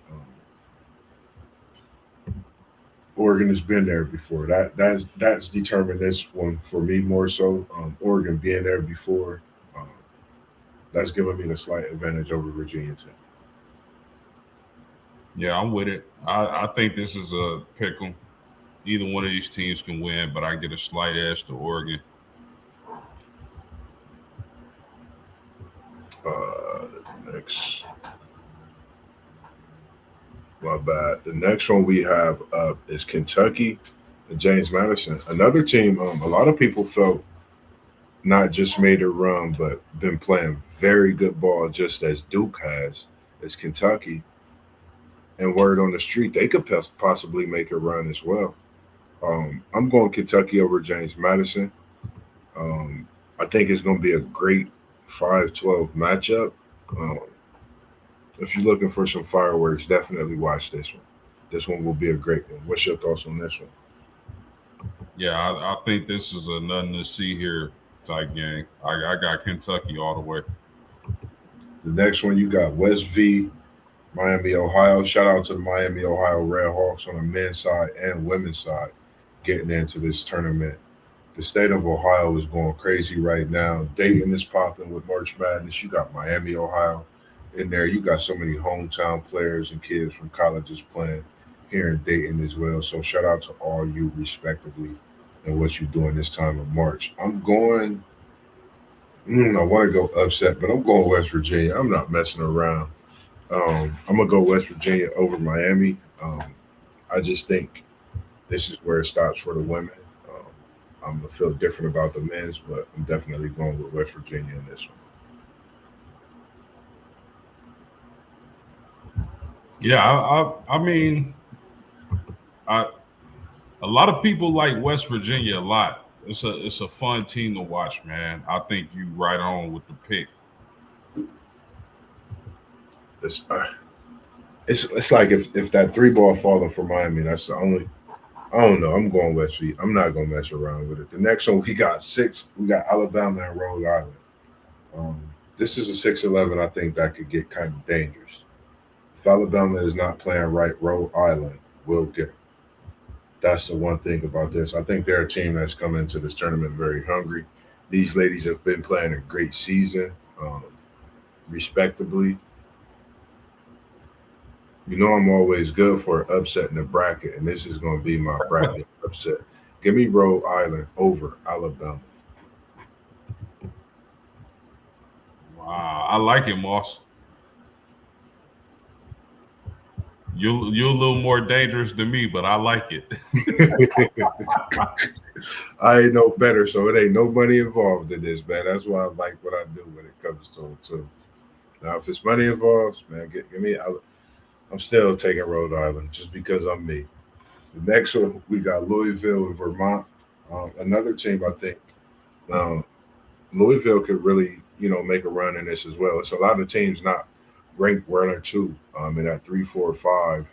Oregon has been there before. That's determined this one for me more so. Oregon being there before, um, that's giving me the slight advantage over Virginia Tech. Yeah, I'm with it. I think this is a pick 'em. Either one of these teams can win, but I get a slight edge to Oregon. Uh, Next, My bad. The next one we have up is Kentucky and James Madison. Another team. A lot of people felt not just made a run, but been playing very good ball, just as Duke has, as Kentucky. And word on the street, they could possibly make a run as well. I'm going Kentucky over James Madison. Um, I think it's going to be a great 5-12 matchup. Um, if you're looking for some fireworks, definitely watch this one. This one will be a great one. What's your thoughts on this one? Yeah, I think this is a nothing to see here type game. I got Kentucky all the way. The next one, you got West V, Miami, Ohio. Shout out to the Miami, Ohio Redhawks on the men's side and women's side getting into this tournament. The state of Ohio is going crazy right now. Dayton is popping with March Madness. You got Miami, Ohio in there. You got so many hometown players and kids from colleges playing here in Dayton as well. So shout out to all you respectively and what you're doing this time of March. I'm going, I want to go upset, but I'm going West Virginia. I'm not messing around. I'm going to go West Virginia over Miami. I just think this is where it stops for the women. Um, I'm gonna feel different about the men's, but I'm definitely going with West Virginia in this one. Yeah, I mean, I a lot of people like West Virginia a lot. It's a fun team to watch, man. I think you right on with the pick. It's it's like if that three ball falling for Miami, that's the only. I don't know. I'm going West V. I'm not gonna mess around with it. The next one we got six. We got Alabama and Rhode Island. Um, this is a 6-11. I think that could get kind of dangerous. If Alabama is not playing right, Rhode Island will get. That's the one thing about this. I think they're a team that's come into this tournament very hungry. These ladies have been playing a great season, respectably. You know, I'm always good for upsetting the bracket, and this is going to be my bracket upset. Give me Rhode Island over Alabama. Wow, I like it, Moss. You're a little more dangerous than me, but I like it. I ain't no better, so it ain't no money involved in this, man. That's why I like what I do when it comes to it, too. Now, if it's money involved, man, give me. I'm still taking Rhode Island just because I'm me. The next one, we got Louisville and Vermont. Another team, I think um, Louisville could really, make a run in this as well. It's a lot of teams not ranked one or two in that 3, 4, 5,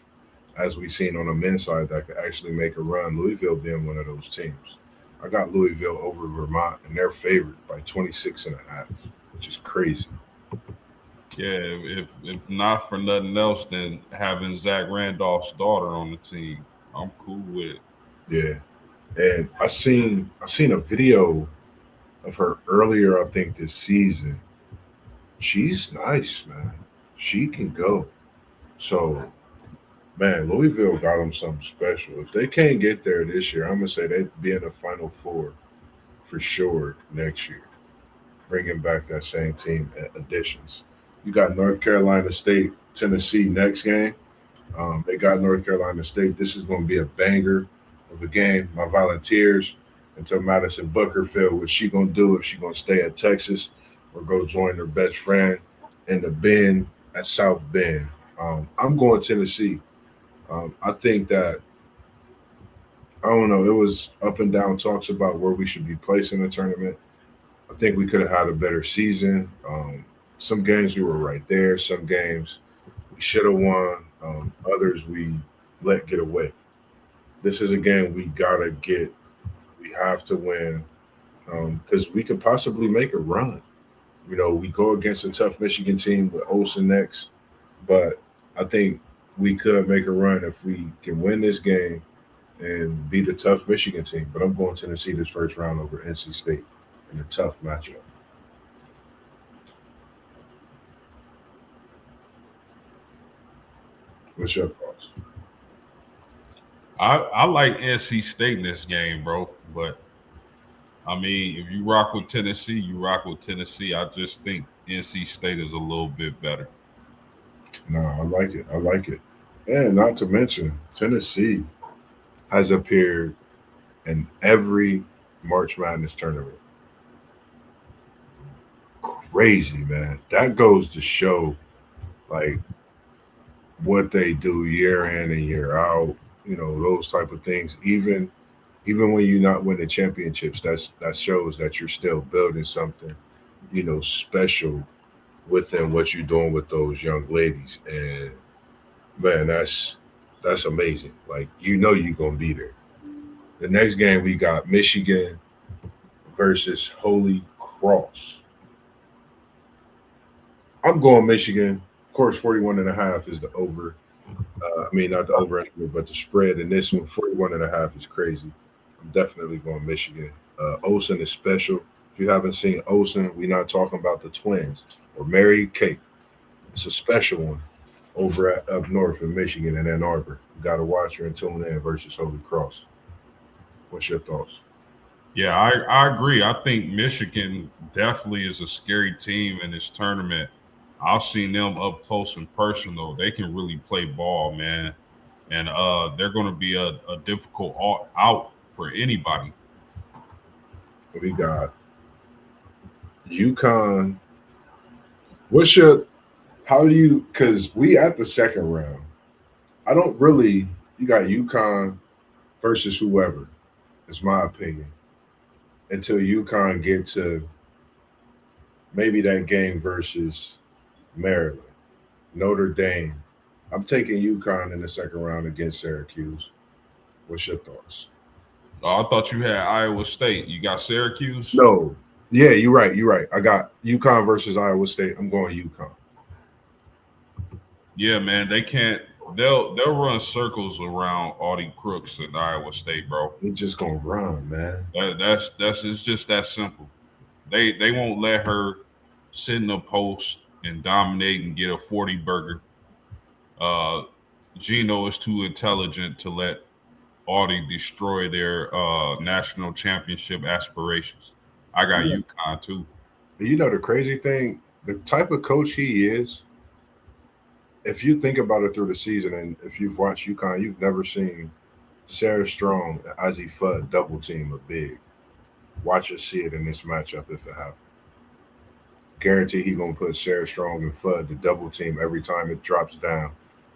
as we've seen on the men's side that could actually make a run. Louisville being one of those teams. I got Louisville over Vermont, and they're favored by 26.5, which is crazy. Yeah, if not for nothing else, then having Zach Randolph's daughter on the team, I'm cool with it. Yeah, and I seen a video of her earlier. I think this season. She's nice, man. She can go. So, man, Louisville got them something special. If they can't get there this year, I'm gonna say they'd be in the Final Four for sure next year. Bringing back that same team additions. You got North Carolina State, Tennessee next game. They got North Carolina State. This is going to be a banger of a game. My Volunteers until Madison Booker feel what she going to do if she going to stay at Texas or go join her best friend in the Bend at South Bend. I'm going Tennessee. I think that I don't know. It was up and down talks about where we should be placed in the tournament. I think we could have had a better season. Some games we were right there. Some games we should have won. Others we let get away. This is a game we gotta get. We have to win because we could possibly make a run. We go against a tough Michigan team with Olsen next, but I think we could make a run if we can win this game and beat a tough Michigan team. But I'm going to Tennessee this first round over NC State in a tough matchup. What's your thoughts? I like NC State in this game, bro. But I mean, if you rock with Tennessee, you rock with Tennessee. I just think NC State is a little bit better. No, I like it. I like it. And not to mention, Tennessee has appeared in every March Madness tournament. Crazy, man. That goes to show like what they do year in and year out. You know, those type of things. Even when you're not winning championships, that shows that you're still building something, special within what you're doing with those young ladies. And man, that's amazing. Like you're gonna be there. The next game we got Michigan versus Holy Cross. I'm going Michigan. Of course, 41.5 is the over. I mean, not the over anyway, but the spread in this one, 41.5 is crazy. I'm definitely going Michigan. Olsen is special. If you haven't seen Olsen, we're not talking about the twins or Mary Kate. It's a special one over at up north in Michigan and Ann Arbor. You got to watch her and tune in versus Holy Cross. What's your thoughts? Yeah, I agree. I think Michigan definitely is a scary team in this tournament. I've seen them up close and personal. They can really play ball, man. And they're going to be a difficult out for anybody. We got UConn. What's your how do you because we at the second round. I don't really you got UConn versus whoever, is my opinion. Until UConn get to maybe that game versus Maryland. Notre Dame. I'm taking UConn in the second round against Syracuse. What's your thoughts? I thought you had Iowa State. You got Syracuse? No. Yeah, you're right. You're right. I got UConn versus Iowa State. I'm going UConn. Yeah, man. They can't. They'll run circles around all the crooks at Iowa State, bro. They're just gonna run, man. That's it's just that simple. They won't let her sit in the post and dominate and get a 40 burger. Uh, Gino is too intelligent to let Audi destroy their national championship aspirations. I got Yeah. UConn too. The crazy thing, the type of coach he is, if you think about it through the season and if you've watched UConn, you've never seen Sarah Strong and Ozzie Fudd double team a big. Watch us see it in this matchup if it happens. Guarantee he gonna put Sarah Strong and Fudd to double team every time it drops down,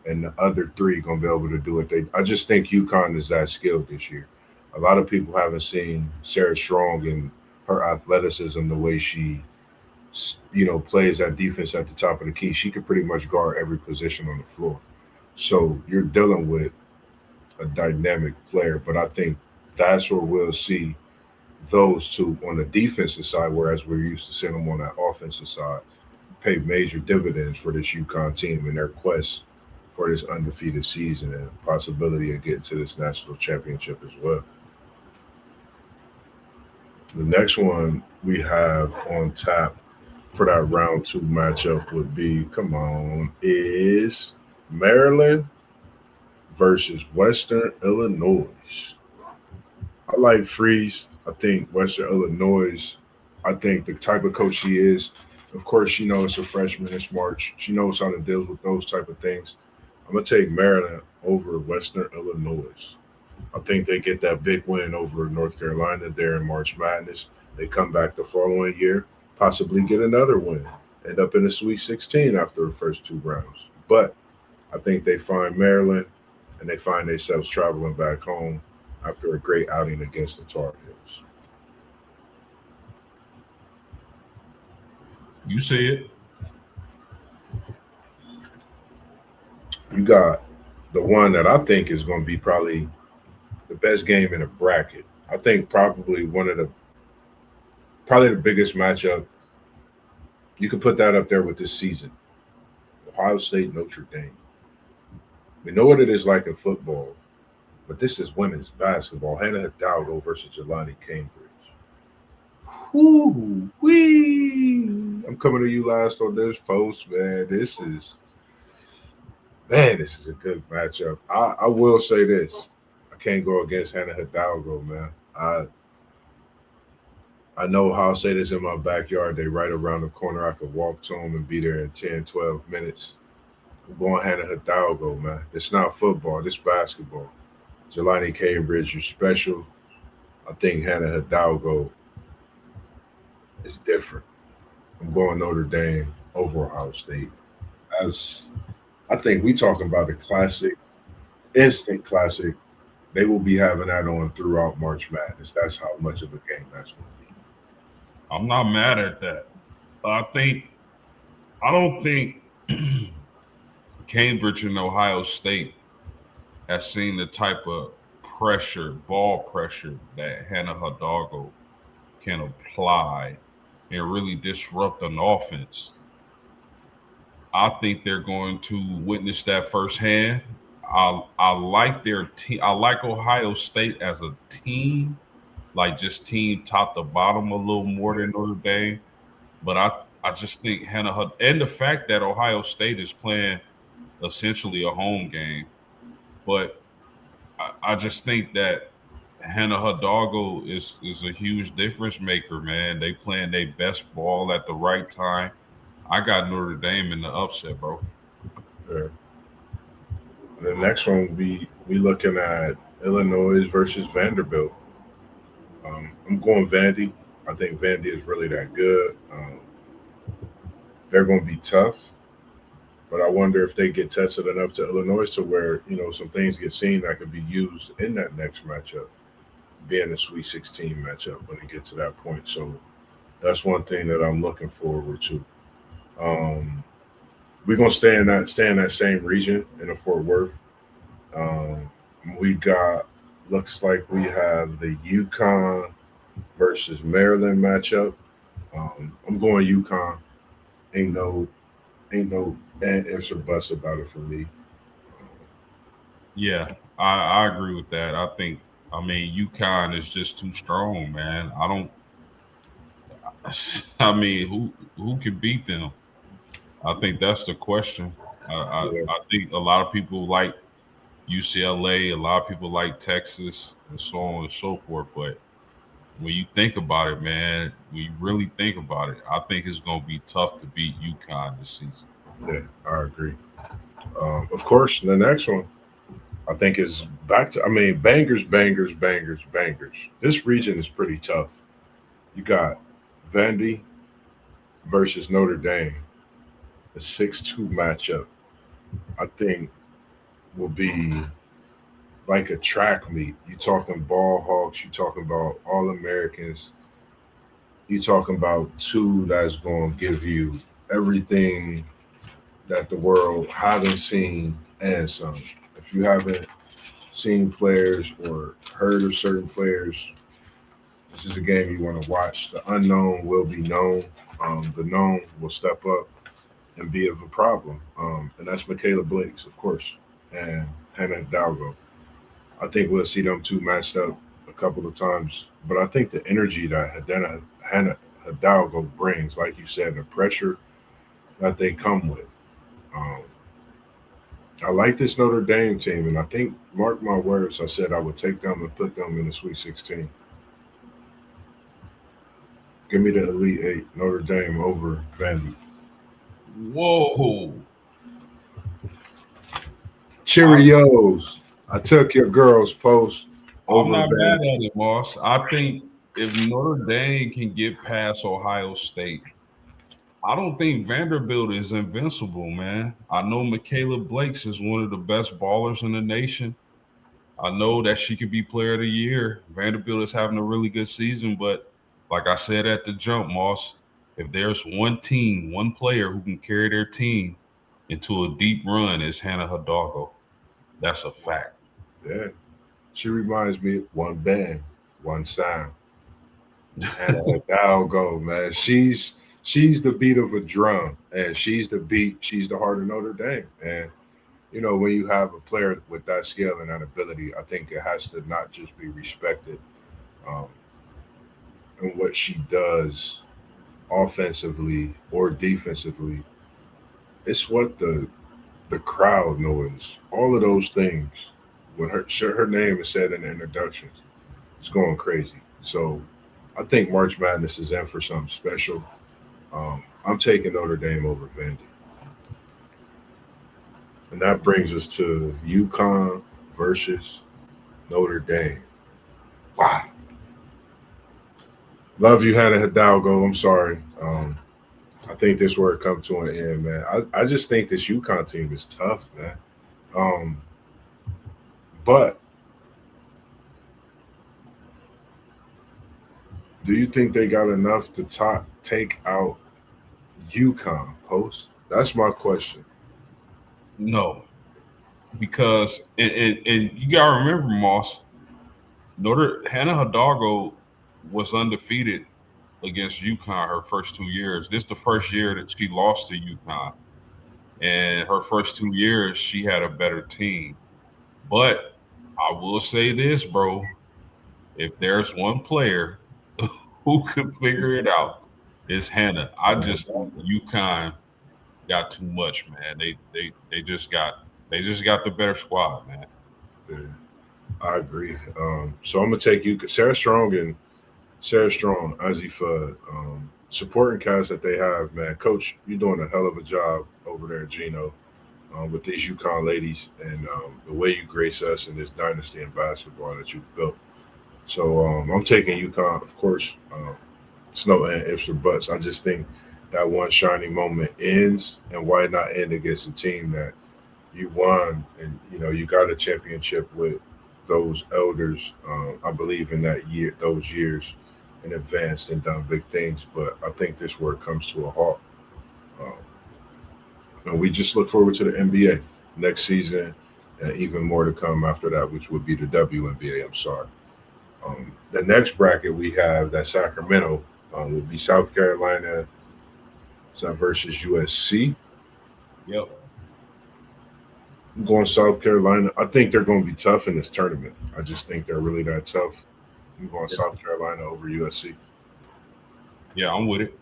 and the other three gonna be able to do it. I just think UConn is that skilled this year. A lot of people haven't seen Sarah Strong and her athleticism the way she, plays that defense at the top of the key. She can pretty much guard every position on the floor. So you're dealing with a dynamic player, but I think that's where we'll see those two on the defensive side, whereas we're used to seeing them on that offensive side, pay major dividends for this UConn team in their quest for this undefeated season and possibility of getting to this national championship as well. The next one we have on tap for that round two matchup would be, come on, is Maryland versus Western Illinois. I like Freeze. I think Western Illinois, I think the type of coach she is, of course, she knows it's a freshman, it's March. She knows how to deal with those type of things. I'm going to take Maryland over Western Illinois. I think they get that big win over North Carolina there in March Madness. They come back the following year, possibly get another win, end up in the Sweet 16 after the first two rounds. But I think they find Maryland and they find themselves traveling back home after a great outing against the Tar Heels. You see it. You got the one that I think is going to be probably the best game in a bracket. I think probably probably the biggest matchup. You could put that up there with this season. Ohio State, Notre Dame. We know what it is like in football, but this is women's basketball. Hannah Hidalgo versus Jelani Cambridge. Whoo wee! I'm coming to you last on this post, man. This is a good matchup. I will say this. I can't go against Hannah Hidalgo, man. I know Ohio State is in my backyard. They right around the corner. I could walk to them and be there in 10, 12 minutes. I'm going Hannah Hidalgo, man. It's not football. This basketball. Jelani Cambridge is special. I think Hannah Hidalgo is different. I'm going Notre Dame over Ohio State. As I think we talking about a classic, instant classic. They will be having that on throughout March Madness. That's how much of a game that's going to be. I'm not mad at that. I think I don't think Cambridge and Ohio State has seen the type of pressure, ball pressure that Hannah Hidalgo can apply and really disrupt an offense. I think they're going to witness that firsthand. I like their team. I like Ohio State as a team, like just team top to bottom a little more than Notre Dame. But I just think and the fact that Ohio State is playing essentially a home game, but I just think that Hannah Hidalgo is a huge difference maker, man. They playing their best ball at the right time. I got Notre Dame in the upset, bro. Yeah. The next one we looking at Illinois versus Vanderbilt. I'm going Vandy. I think Vandy is really that good. They're going to be tough, but I wonder if they get tested enough to Illinois to where some things get seen that could be used in that next matchup, being a Sweet 16 matchup when it gets to that point. So that's one thing that I'm looking forward to. Um, we're gonna stay in that same region in the Fort Worth. Um, we got looks like we have the Yukon versus Maryland matchup. I'm going Yukon. Ain't no ifs or buts about it for me. Yeah, I agree with that. I mean, UConn is just too strong, man. I don't. I mean, who can beat them? I think that's the question. Yeah, I think a lot of people like UCLA, a lot of people like Texas, and so on and so forth. But when you think about it, man, when you really think about it, I think it's going to be tough to beat UConn this season. yeah, I agree. Of course, the next one I think is back to. I mean, bangers, bangers, bangers, bangers. This region is pretty tough. You got Vandy versus Notre Dame, a 6-2 matchup. I think will be like a track meet. You talking ball hawks, you talking about all Americans, you talking about two that's going to give you everything that the world haven't seen and some. If you haven't seen players or heard of certain players, this is a game you want to watch. The unknown will be known. The known will step up and be of a problem. And that's Michaela Blakes, of course, and Hannah Hidalgo. I think we'll see them two matched up a couple of times. But I think the energy that Hannah Hidalgo brings, like you said, the pressure that they come with. Um, I like this Notre Dame team, and I think, mark my words, I said I would take them and put them in the Sweet 16. Give me the Elite Eight, Notre Dame over Vandy. Whoa! I, Cheerios. I took your girl's post I'm over not mad Vandy. at it, Moss. I think if Notre Dame can get past Ohio State, I don't think Vanderbilt is invincible, man. I know Michaela Blakes is one of the best ballers in the nation. I know that she could be player of the year. Vanderbilt is having a really good season, but like I said at the jump, Moss, if there's one team, one player who can carry their team into a deep run, it's Hannah Hidalgo. That's a fact. Yeah. She reminds me of one band, one sound. Hannah Hidalgo, man. She's the beat of a drum, and she's the heart of Notre Dame. And when you have a player with that skill and that ability, I think it has to not just be respected um, in what she does offensively or defensively. It's what the crowd noise, all of those things. When her name is said in the introductions, it's going crazy. So I think March Madness is in for something special. I'm taking Notre Dame over Vandy. And that brings us to UConn versus Notre Dame. Wow. Love you, Hannah Hidalgo. I'm sorry. I think this where it come to an end, man. I just think this UConn team is tough, man. Um, but do you think they got enough to take out UConn post? That's my question. No, because and you gotta remember, Moss, Notre Hannah Hidalgo was undefeated against UConn her first 2 years. This is the first year that she lost to UConn. And her first 2 years, she had a better team. But I will say this, bro. If there's one player who could figure it out, it's Hannah. I just think UConn got too much, man. They just got the better squad, man. Yeah, I agree. So I'm gonna take you, Sarah Strong, Ozzy Fudd, supporting cast that they have, man. Coach, you're doing a hell of a job over there, Gino, with these UConn ladies and the way you grace us in this dynasty in basketball that you've built. So I'm taking UConn, of course. It's no ifs or buts. I just think that one shining moment ends, and why not end against a team that you won, and you got a championship with those elders. I believe in that year, those years, and advanced and done big things. But I think this where it comes to a halt. Um, and we just look forward to the NBA next season, and even more to come after that, which would be the WNBA. I'm sorry. The next bracket we have that Sacramento would be South Carolina versus USC. Yep. I'm going South Carolina. I think they're going to be tough in this tournament. I just think they're really that tough. I'm going Yeah. South Carolina over USC. Yeah, I'm with it.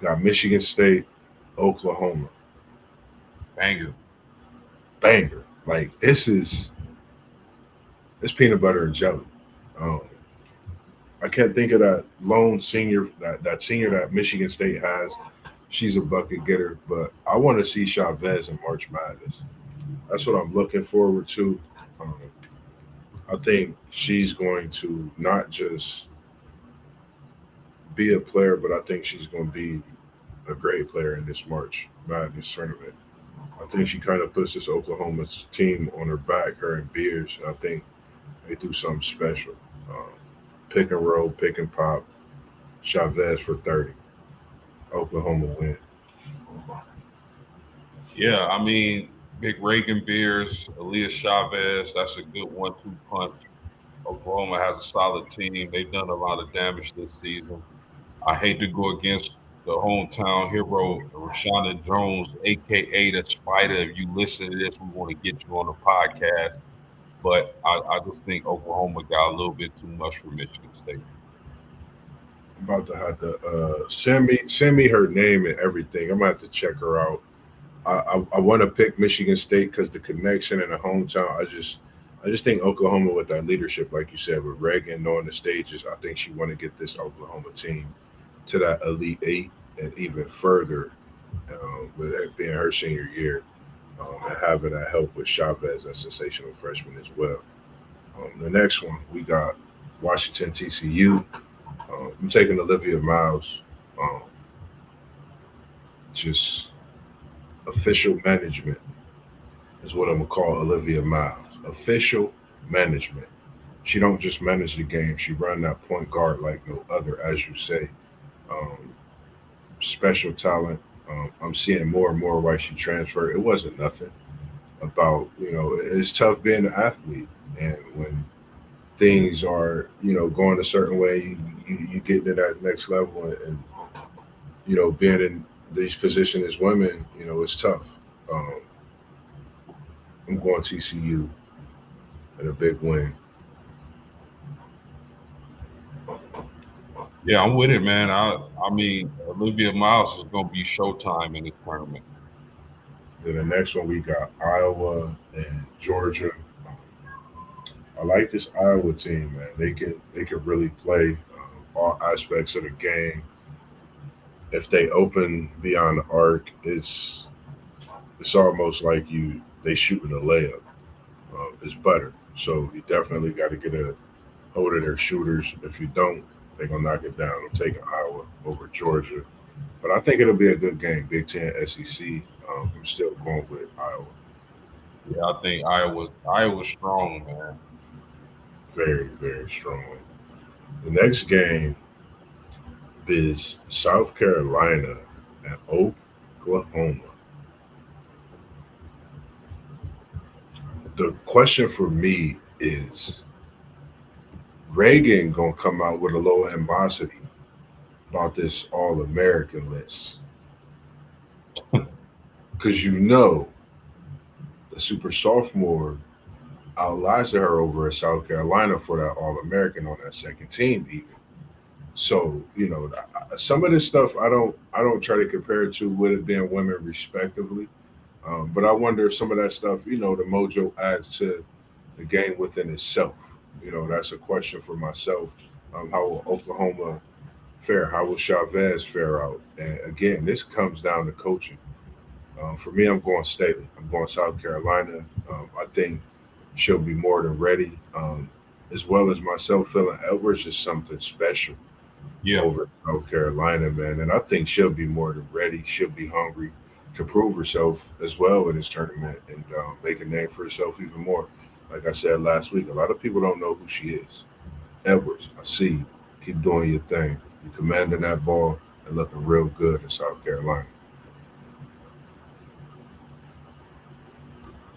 Got Michigan State, Oklahoma. Banger. Banger. Like this is it's peanut butter and jelly. Um, I can't think of that lone senior that senior that Michigan State has. She's a bucket getter, but I want to see Chavez in March Madness. That's what I'm looking forward to. Um, I think she's going to not just be a player, but I think she's going to be a great player in this March Madness tournament. I think she kind of puts this Oklahoma team on her back, her and Beers. I think they do something special. Um, Pick and roll, pick and pop, Chavez for 30. Oklahoma win. Yeah, I mean, Big Reagan Beers, Elias Chavez, that's a good 1-2 punch. Oklahoma has a solid team. They've done a lot of damage this season. I hate to go against the hometown hero, Rashonda Jones, aka the Spider. If you listen to this, we want to get you on the podcast. But I just think Oklahoma got a little bit too much for Michigan State. I'm about to have to send me her name and everything. I'm gonna have to check her out. I want to pick Michigan State because the connection and the hometown. I just think Oklahoma with that leadership, like you said, with Reagan knowing the stages. I think she want to get this Oklahoma team to that Elite Eight and even further with it being her senior year and having that help with Chavez, that sensational freshman as well. The next one we got Washington TCU. I'm taking Olivia Miles. Um, just official management is what I'm gonna call Olivia Miles. Official management. She don't just manage the game. She run that point guard like no other, as you say. Um, Special talent. I'm seeing more and more why she transferred. It wasn't nothing about it's tough being an athlete, and when things are going a certain way, you get to that next level, and being in these positions as women, it's tough. Um, I'm going TCU in a big win. Yeah, I'm with it, man. I mean, Olivia Miles is gonna be showtime in this tournament. Then the next one we got Iowa and Georgia. I like this Iowa team, man. They can really play all aspects of the game. If they open beyond the arc, it's almost like they shooting a layup. It's better. So you definitely got to get a hold of their shooters. If you don't, they're gonna knock it down. I'm taking Iowa over Georgia, but I think it'll be a good game. Big Ten, SEC. I'm still going with Iowa. Yeah, I think Iowa's strong, man. Very, very strongly. The next game is South Carolina and Oklahoma. The question for me is Reagan gonna come out with a low animosity about this All American list because the super sophomore outlasted her over at South Carolina for that All American on that second team even. So some of this stuff I don't try to compare it to with it being women respectively. But I wonder if some of that stuff, the mojo adds to the game within itself. That's a question for myself. How will Oklahoma fare? How will Chavez fare out? And again, this comes down to coaching. For me, I'm going Staley. I'm going South Carolina. I think she'll be more than ready, as well as myself feeling Edwards is something special Yeah, over South Carolina, man. And I think she'll be more than ready. She'll be hungry to prove herself as well in this tournament and make a name for herself even more. Like I said last week, a lot of people don't know who she is. Edwards, I see you. Keep doing your thing. You're commanding that ball and looking real good in South Carolina.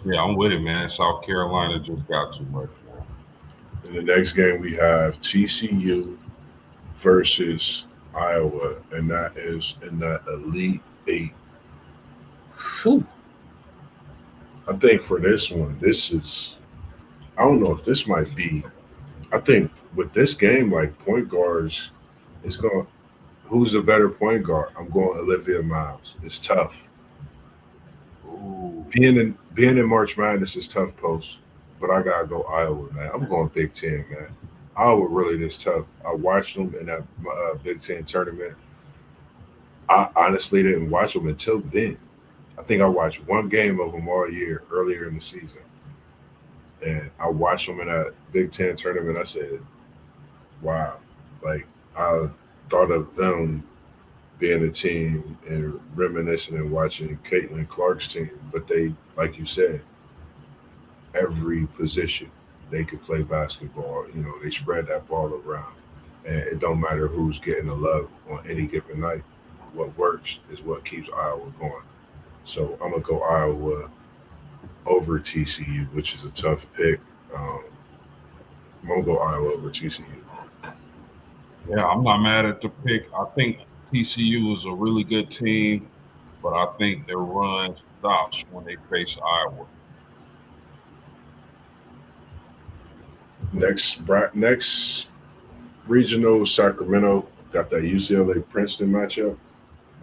yeah, I'm with it, man. South Carolina just got too much, man. In the next game, we have TCU versus Iowa, and that is in that Elite Eight. Whew. I think for this one, I don't know if this might be. I think with this game, like point guards, it's going. Who's the better point guard? I'm going Olivia Miles. It's tough. Ooh, Being in March Madness is tough, post. But I gotta go Iowa, man. I'm going Big Ten, man. Iowa really this tough. I watched them in that Big Ten tournament. I honestly didn't watch them until then. I think I watched one game of them all year earlier in the season, and I watched them in that Big Ten tournament. I said, "Wow!" Like I thought of them being a team and reminiscing and watching Caitlin Clark's team, but they, like you said, every position they could play basketball. They spread that ball around, and it don't matter who's getting the love on any given night. What works is what keeps Iowa going. So I'm gonna go Iowa over TCU, which is a tough pick. Um, I'm gonna go Iowa over TCU. yeah, I'm not mad at the pick. I think TCU is a really good team, but I think their run stops when they face Iowa. Next regional Sacramento got that UCLA Princeton matchup.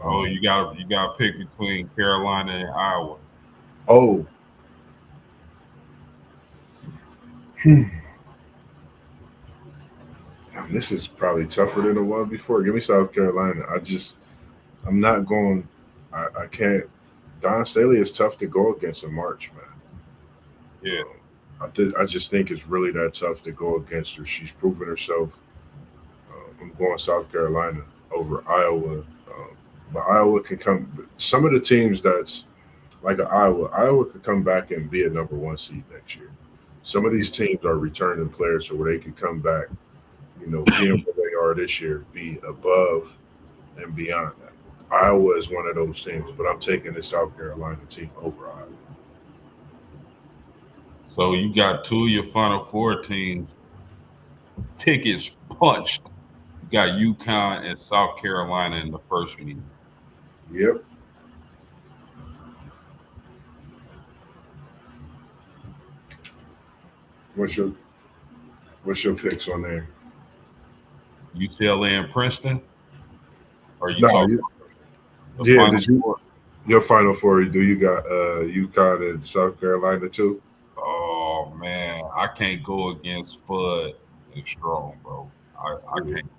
Oh, Um, you got to pick between Carolina and Iowa. oh, hmm, this is probably tougher than the one before. Give me South Carolina. I'm not going. I can't. Don Staley is tough to go against in March, man. Yeah, I just think it's really that tough to go against her. She's proven herself. I'm going South Carolina over Iowa, but Iowa can come. Some of the teams that's like Iowa could come back and be a number one seed next year. Some of these teams are returning players, so where they could come back, being where they are this year, be above and beyond that. Iowa is one of those teams, but I'm taking the South Carolina team over Iowa. so you got two of your Final Four teams tickets punched. You got UConn and South Carolina in the first meeting. Yep. What's your picks on there? UCLA and Princeton. Or you No, talking the yeah. Final Did you Four? your Final Four? Do you got UConn and South Carolina too? Oh man, I can't go against Fudd and Strong, bro. I can't.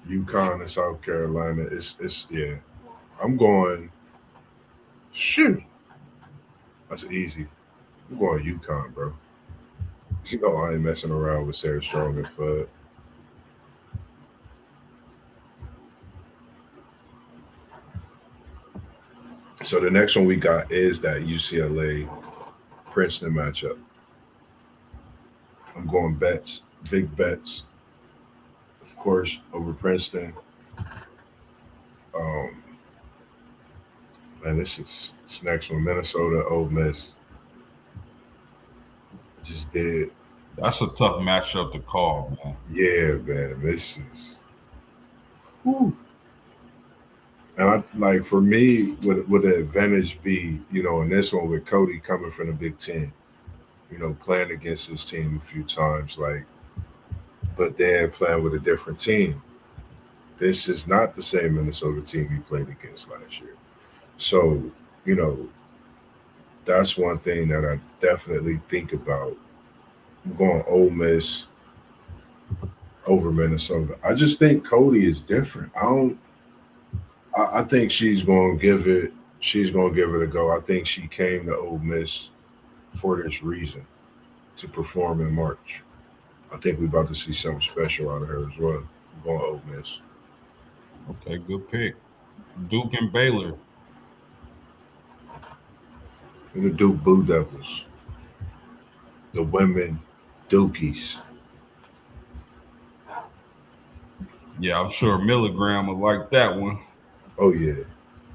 UConn and South Carolina. It's yeah. I'm going. Shoot, that's easy. I'm going UConn, bro. You know I ain't messing around with Sarah Strong and Fudd. So the next one we got is that UCLA Princeton matchup. I'm going bets, big bets, of course, over Princeton. Um, and this next one, Minnesota, Ole Miss, just did. That's a tough matchup to call, man. Yeah, man, this is. Whew. And I like for me, would the advantage be, in this one with Cody coming from the Big Ten, playing against his team a few times, like, but then playing with a different team. This is not the same Minnesota team he played against last year. So, you know, that's one thing that I definitely think about. I'm going Ole Miss over Minnesota. I just think Cody is different. I don't. I think she's going to give it. She's going to give it a go. I think she came to Ole Miss for this reason to perform in March. I think we're about to see something special out of her as well. I'm going Ole Miss. Okay, good pick. Duke and Baylor. And the Duke Blue Devils, the women Dukies. Yeah, I'm sure Milligram will like that one. Oh yeah,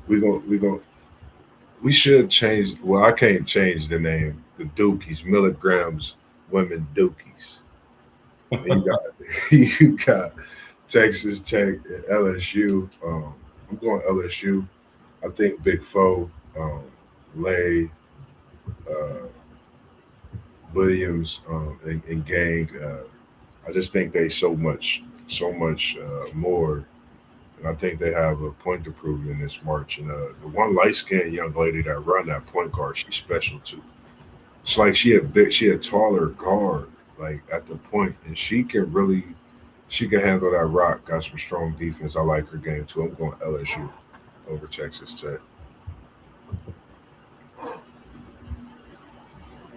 we should change. Well, I can't change the name. The Dukies, Milligrams, women Dukies. And you got you got Texas Tech and LSU. I'm going LSU. I think Big Foe, Lay, uh, Williams, and Gang. I just think they so much more. And I think they have a point to prove in this March. And the one light skinned young lady that run that point guard, she's special too. It's like she a taller guard, like at the point, and she can handle that rock. Got some strong defense. I like her game too. I'm going LSU over Texas Tech.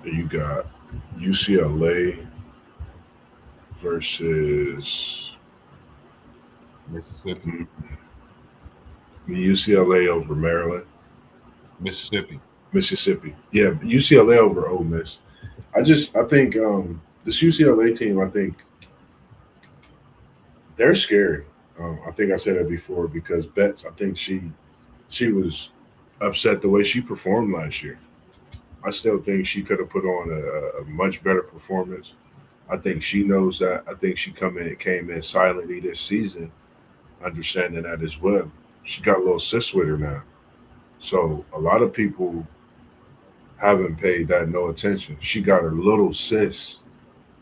And you got UCLA versus Mississippi. UCLA over Maryland, Mississippi. Mississippi. Yeah, UCLA over Ole Miss. I think this UCLA team. I think they're scary. I think I said that before because Betts. I think she was upset the way she performed last year. I still think she could have put on a much better performance. I think she knows that. I think she came in silently this season, understanding that as well. She got a little sis with her now. So a lot of people haven't paid that no attention. She got her little sis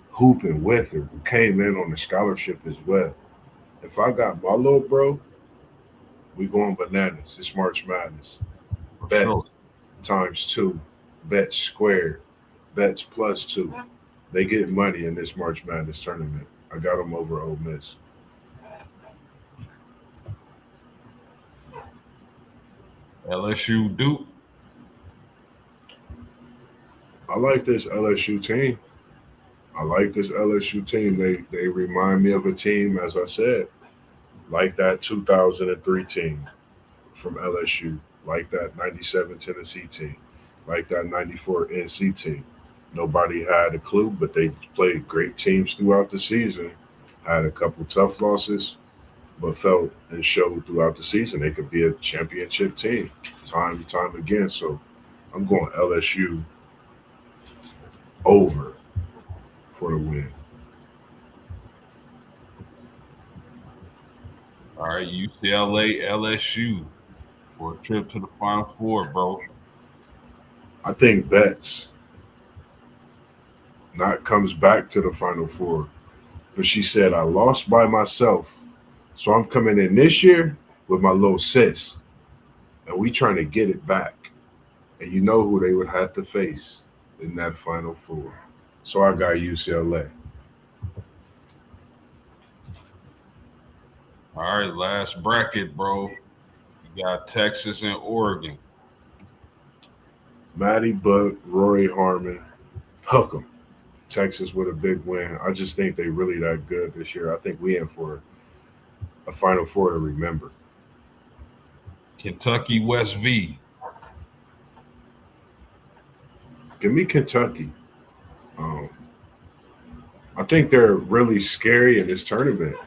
hooping with her, who came in on a scholarship as well. If I got my little bro, we going bananas. It's March Madness. For sure. Bets times two, bets squared, bets plus two. They get money in this March Madness tournament. I got them over Ole Miss. LSU Duke. I like this LSU team. I like this LSU team. They remind me of a team, as I said, like that 2003 team from LSU, like that 97 Tennessee team, like that 94 NC team. Nobody had a clue, but they played great teams throughout the season. Had a couple tough losses, but felt and showed throughout the season they could be a championship team time and time again. So I'm going LSU over for the win. All right, UCLA, LSU for a trip to the Final Four, bro. I think Betts not comes back to the Final Four, but she said I lost by myself, so I'm coming in this year with my little sis, and we trying to get it back. And you know who they would have to face in that Final Four. So I got UCLA. All right, last bracket, bro. You got Texas and Oregon. Matty Buck, Rory Harmon, hook 'em. Texas with a big win. I just think they really that good this year. I think we in for a Final Four to remember. Kentucky West V. Give me Kentucky. Um, I think they're really scary in this tournament.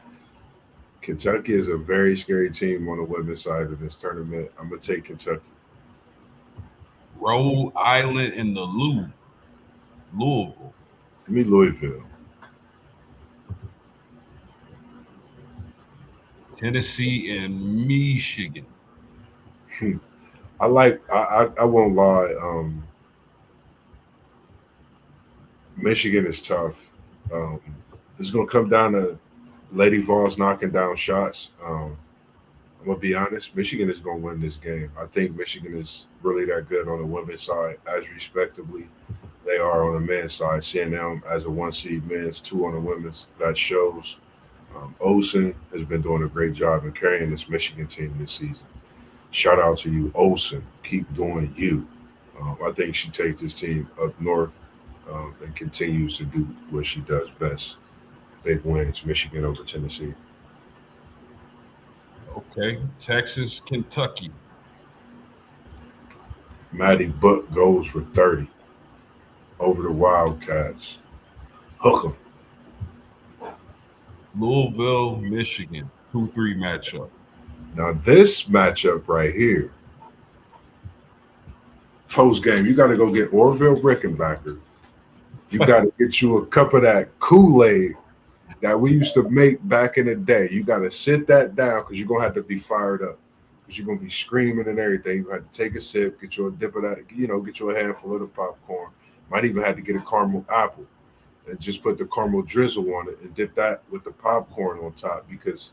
Kentucky is a very scary team on the women's side of this tournament. I'm gonna take Kentucky. Rhode Island and the Louisville. Give me Louisville. Tennessee and Michigan. I won't lie. Michigan is tough. Um, it's gonna come down to Lady Vols knocking down shots. I'm gonna be honest. Michigan is gonna win this game. I think Michigan is really that good on the women's side, as respectably they are on the men's side. Seeing them as a one seed men's, two on the women's, that shows. Olsen has been doing a great job in carrying this Michigan team this season. Shout out to you, Olsen. Keep doing you. I think she takes this team up north and continues to do what she does best. Big wins, Michigan over Tennessee. Okay. Texas, Kentucky. Maddie Buck goes for 30 over the Wildcats. Hook 'em. Louisville, Michigan. 2-3 matchup. Now this matchup right here, post game, you got to go get Orville Rickenbacker. You got to get you a cup of that Kool-Aid that we used to make back in the day. You got to sit that down because you're gonna have to be fired up because you're gonna be screaming and everything. You have to take a sip, get you a dip of that, get you a handful of the popcorn. Might even have to get a caramel apple and just put the caramel drizzle on it and dip that with the popcorn on top because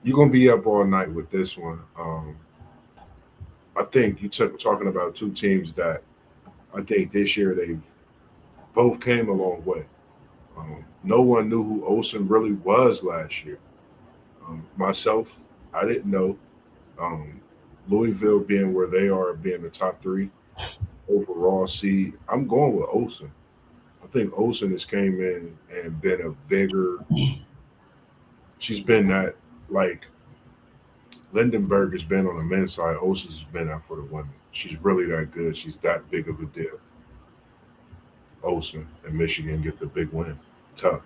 you're gonna be up all night with this one. I think talking about two teams that I think this year they've both came a long way. No one knew who Olsen really was last year. Myself, I didn't know. Louisville being where they are, being the top three overall seed, I'm going with Olsen. I think Olsen has came in and been a bigger. She's been that like Lindenberg has been on the men's side. Olsen's been out for the women. She's really that good. She's that big of a deal. Olsen and Michigan get the big win. Tough.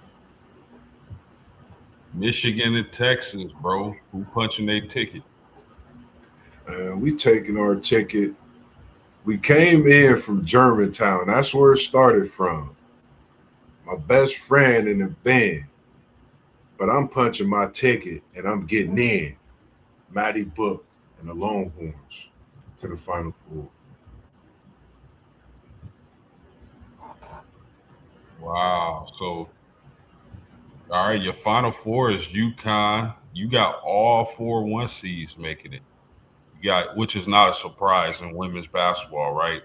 Michigan and Texas, bro. Who punching their ticket? We taking our ticket. We came in from Germantown. That's where it started from. My best friend in the band. But I'm punching my ticket and I'm getting in. Matty Book and the Longhorns to the Final Four. Wow. So, all right, your Final Four is UConn. You got all 4 1 seeds making it. You got, which is not a surprise in women's basketball, right?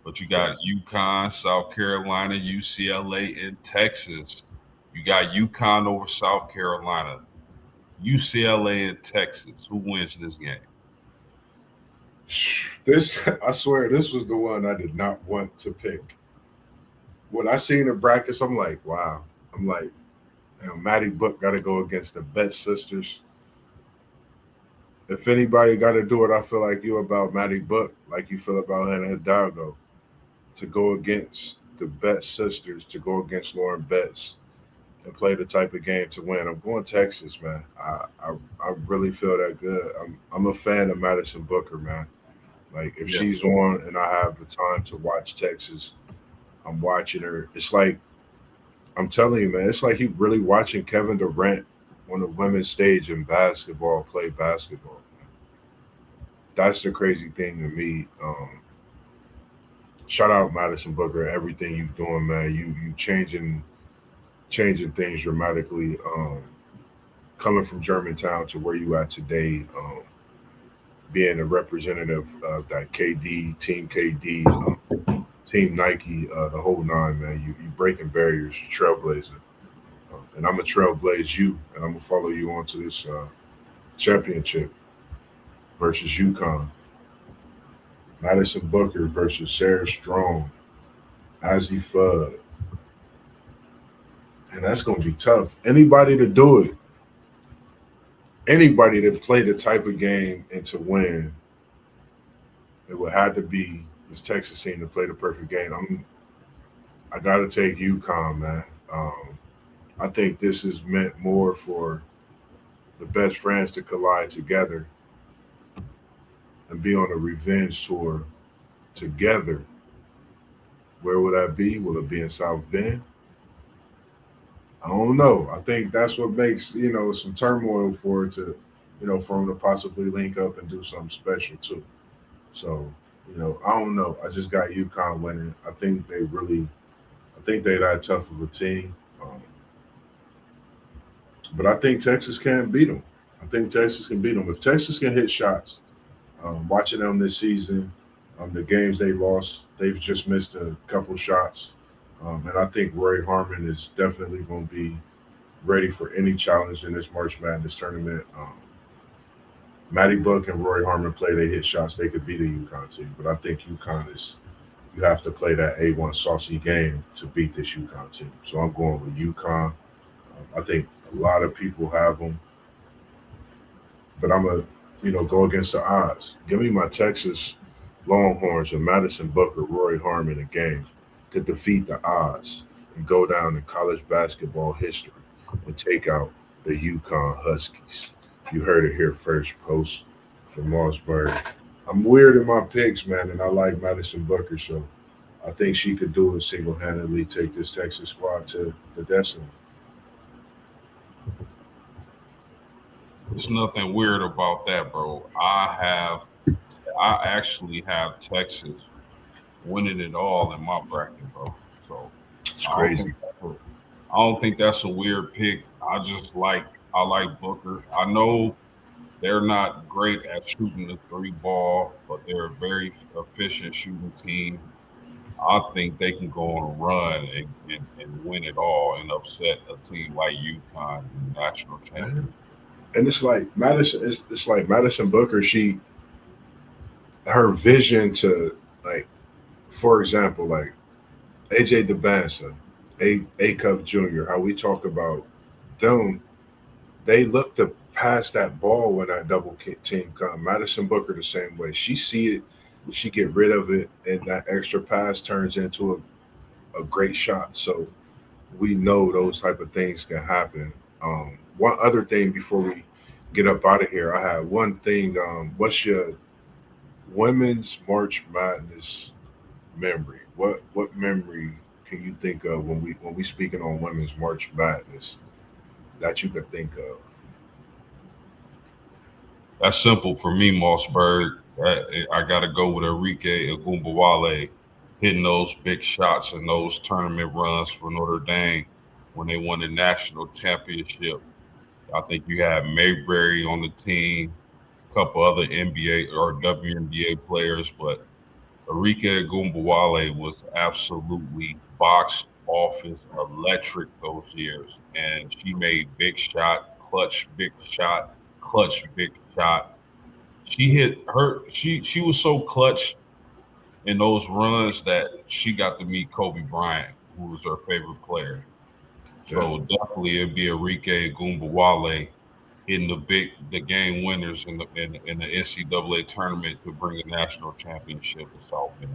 But you got UConn, South Carolina, UCLA, and Texas. You got UConn over South Carolina, UCLA, and Texas. Who wins this game? This, I swear, this was the one I did not want to pick. When I seen the brackets, I'm like, wow. I'm like, Maddie Book got to go against the Betts sisters. If anybody got to do it, I feel like you about Maddie Book, like you feel about Hannah Hidalgo, to go against the Betts sisters, to go against Lauren Betts, and play the type of game to win. I'm going Texas, man. I really feel that good. I'm a fan of Madison Booker, man. Like if she's on and I have the time to watch Texas, I'm watching her. It's like I'm telling you, man. It's like you really watching Kevin Durant on the women's stage in basketball play basketball. Man. That's the crazy thing to me. Shout out Madison Booker, everything you're doing, man. You changing things dramatically. Coming from Germantown to where you at today, being a representative of that KD, Team KD, Team Nike, the whole nine, man. You breaking barriers, you trailblazer. And I'm a trailblaze you, and I'm gonna follow you on to this championship versus UConn. Madison Booker versus Sarah Strong, Ozzy Fudd, and that's going to be tough. Anybody to do it, anybody to play the type of game and to win, it would have to be this Texas team to play the perfect game. I got to take UConn, man. I think this is meant more for the best friends to collide together and be on a revenge tour together. Where will that be? Will it be in South Bend? I don't know. I think that's what makes some turmoil for it to, for them to possibly link up and do something special too. So, I don't know. I just got UConn winning. I think they that tough of a team. But I think Texas can beat them. I think Texas can beat them if Texas can hit shots. Watching them this season, the games they lost, they've just missed a couple shots. And I think Roy Harmon is definitely going to be ready for any challenge in this March Madness tournament. Matty Buck and Roy Harmon play, they hit shots, they could beat a UConn team. But I think UConn is, you have to play that A1 saucy game to beat this UConn team. So I'm going with UConn. I think a lot of people have them, but I'm going to, go against the odds. Give me my Texas Longhorns and Madison Booker, Roy Harmon a game to defeat the odds and go down in college basketball history and take out the UConn Huskies. You heard it here first, post from Mossberg. I'm weird in my picks, man, and I like Madison Booker, so I think she could do it single handedly, take this Texas squad to the destiny. There's nothing weird about that, bro. I actually have Texas winning it all in my bracket, bro. So It's I don't crazy. think I don't think that's a weird pick. I like Booker. I know they're not great at shooting the three ball, but they're a very efficient shooting team. I think they can go on a run and win it all and upset a team like UConn in the national Man. championship. And it's like Madison Booker, her vision to, like, for example, like AJ DeBansa, A Cup Jr., how we talk about them, they look to pass that ball when that team come. Madison Booker the same way. She see it, she get rid of it, and that extra pass turns into a great shot. So we know those type of things can happen. One other thing before we get up out of here, I have one thing. What's your women's March Madness memory? What memory can you think of when we speaking on women's March Madness that you could think of? That's simple for me, Mossberg. I got to go with Enrique Agumbawale hitting those big shots and those tournament runs for Notre Dame when they won the national championship. I think you had Mayberry on the team, a couple other NBA or WNBA players, but Enrique Agumbawale was absolutely box office electric those years, and she made big shot, clutch big shot. She hit her. She was so clutch in those runs that she got to meet Kobe Bryant, who was her favorite player. Yeah, So definitely it'd be Enrique Agumbawale hitting the game winners in the NCAA tournament to bring a national championship to South Bend.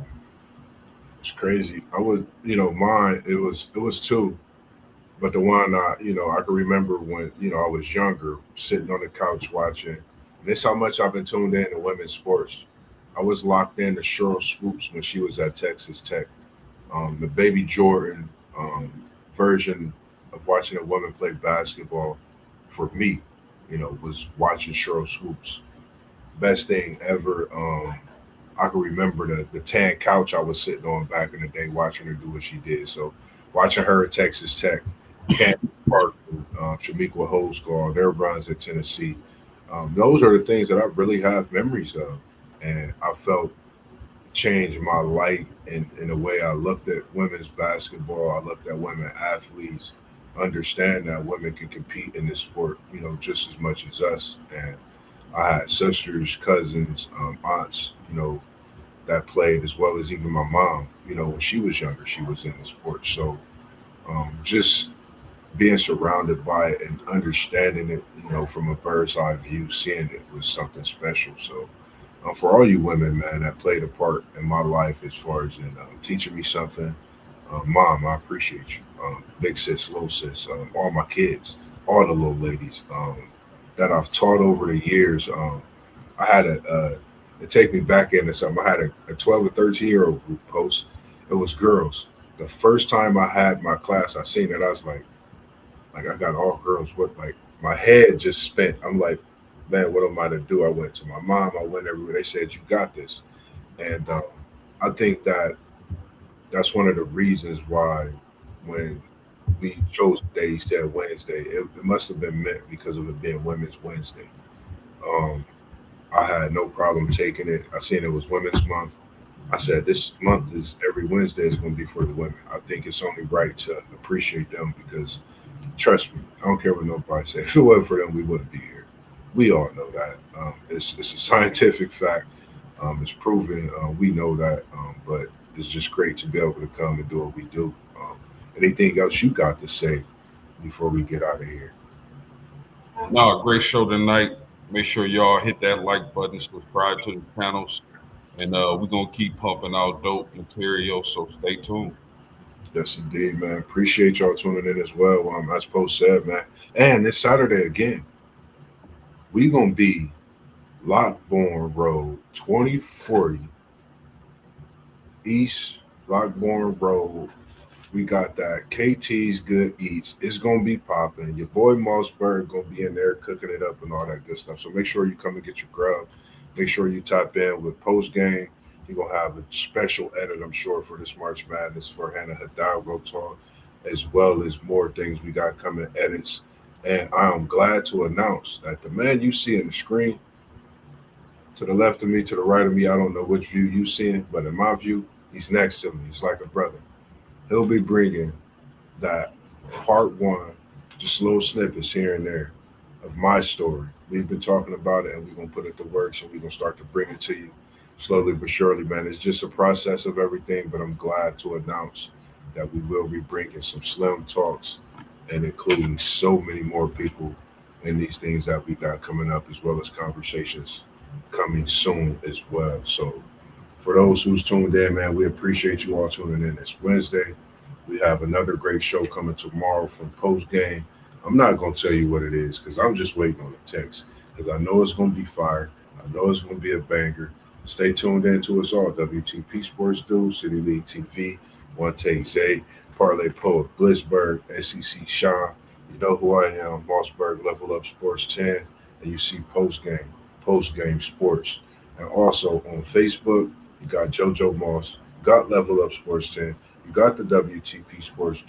it's crazy. I would, mine. It was two, but the one I can remember when I was younger, sitting on the couch watching. And this how much I've been tuned in to women's sports. I was locked in to Cheryl Swoops when she was at Texas Tech. The Baby Jordan version of watching a woman play basketball for me, was watching Cheryl Swoops. Best thing ever. I can remember the tan couch I was sitting on back in the day watching her do what she did. So watching her at Texas Tech, Candy Park, Shamika Holsclaw, their runs at Tennessee. Those are the things that I really have memories of. And I felt changed my light in the way I looked at women's basketball. I looked at women athletes, understand that women can compete in this sport, just as much as us. And I had sisters, cousins, aunts, that played, as well as even my mom. You know, when she was younger, she was in the sport. So just being surrounded by it and understanding it, you know, from a bird's eye view, seeing it was something special. So for all you women, man, that played a part in my life as far as in teaching me something. Mom, I appreciate you. Big sis, little sis, all my kids, all the little ladies that I've taught over the years. I had it take me back into something. I had a 12 or 13-year-old group post. It was girls. The first time I had my class, I seen it. I was like I got all girls. What, like, my head just spent. I'm like, man, what am I to do? I went to my mom. I went everywhere. They said, you got this. And I think that that's one of the reasons why when we chose the day, he said Wednesday, it must have been meant because of it being Women's Wednesday. Um, I had no problem taking it. I seen it was Women's Month. I said this month is every Wednesday is going to be for the women. I think it's only right to appreciate them because trust me, I don't care what nobody says. If it wasn't for them, we wouldn't be here. We all know that. It's a scientific fact. It's proven. We know that. But it's just great to be able to come and do what we do. Anything else you got to say before we get out of here? No, great show tonight. Make sure y'all hit that like button, subscribe to the channels, and we're gonna keep pumping out dope material. So stay tuned. Yes, indeed, man. Appreciate y'all tuning in as well. As Post said, man. And this Saturday again, we gonna be Lockbourne Road 2040 East Lockbourne Road. We got that KT's Good Eats. It's gonna be popping. Your boy Mossberg gonna be in there cooking it up and all that good stuff. So make sure you come and get your grub. Make sure you tap in with post game. You're gonna have a special edit, I'm sure, for this March Madness for Hannah Hidalgo talk, as well as more things we got coming edits. And I am glad to announce that the man you see in the screen, to the left of me, to the right of me, I don't know which view you seeing, but in my view, he's next to me. He's like a brother. He'll be bringing that part one, just little snippets here and there of my story. We've been talking about it and we're going to put it to work. So we're going to start to bring it to you slowly but surely, man. It's just a process of everything, but I'm glad to announce that we will be bringing some slim talks and including so many more people in these things that we got coming up, as well as conversations coming soon as well. So for those who's tuned in, man, we appreciate you all tuning in this Wednesday. We have another great show coming tomorrow from Post Game. I'm not going to tell you what it is because I'm just waiting on the text because I know it's going to be fire. I know it's going to be a banger. Stay tuned in to us all. WTP Sports Do, City League TV, One Take Zay, Parlay Poet Blitzberg, SEC Sean. You know who I am, Mossberg, Level Up Sports 10, and you see Post Game Sports. And also on Facebook, you got JoJo Moss, you got Level Up Sports 10, you got the WTP Sports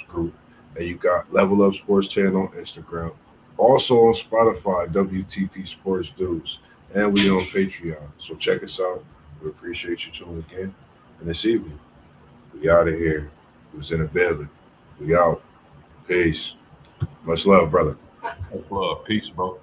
group, and you got Level Up Sports 10 on Instagram. Also on Spotify, WTP Sports Dudes, and we on Patreon. So check us out. We appreciate you tuning in. And this evening, we out of here. It was in a building. We out. Peace. Much love, brother. Much love. Peace, bro.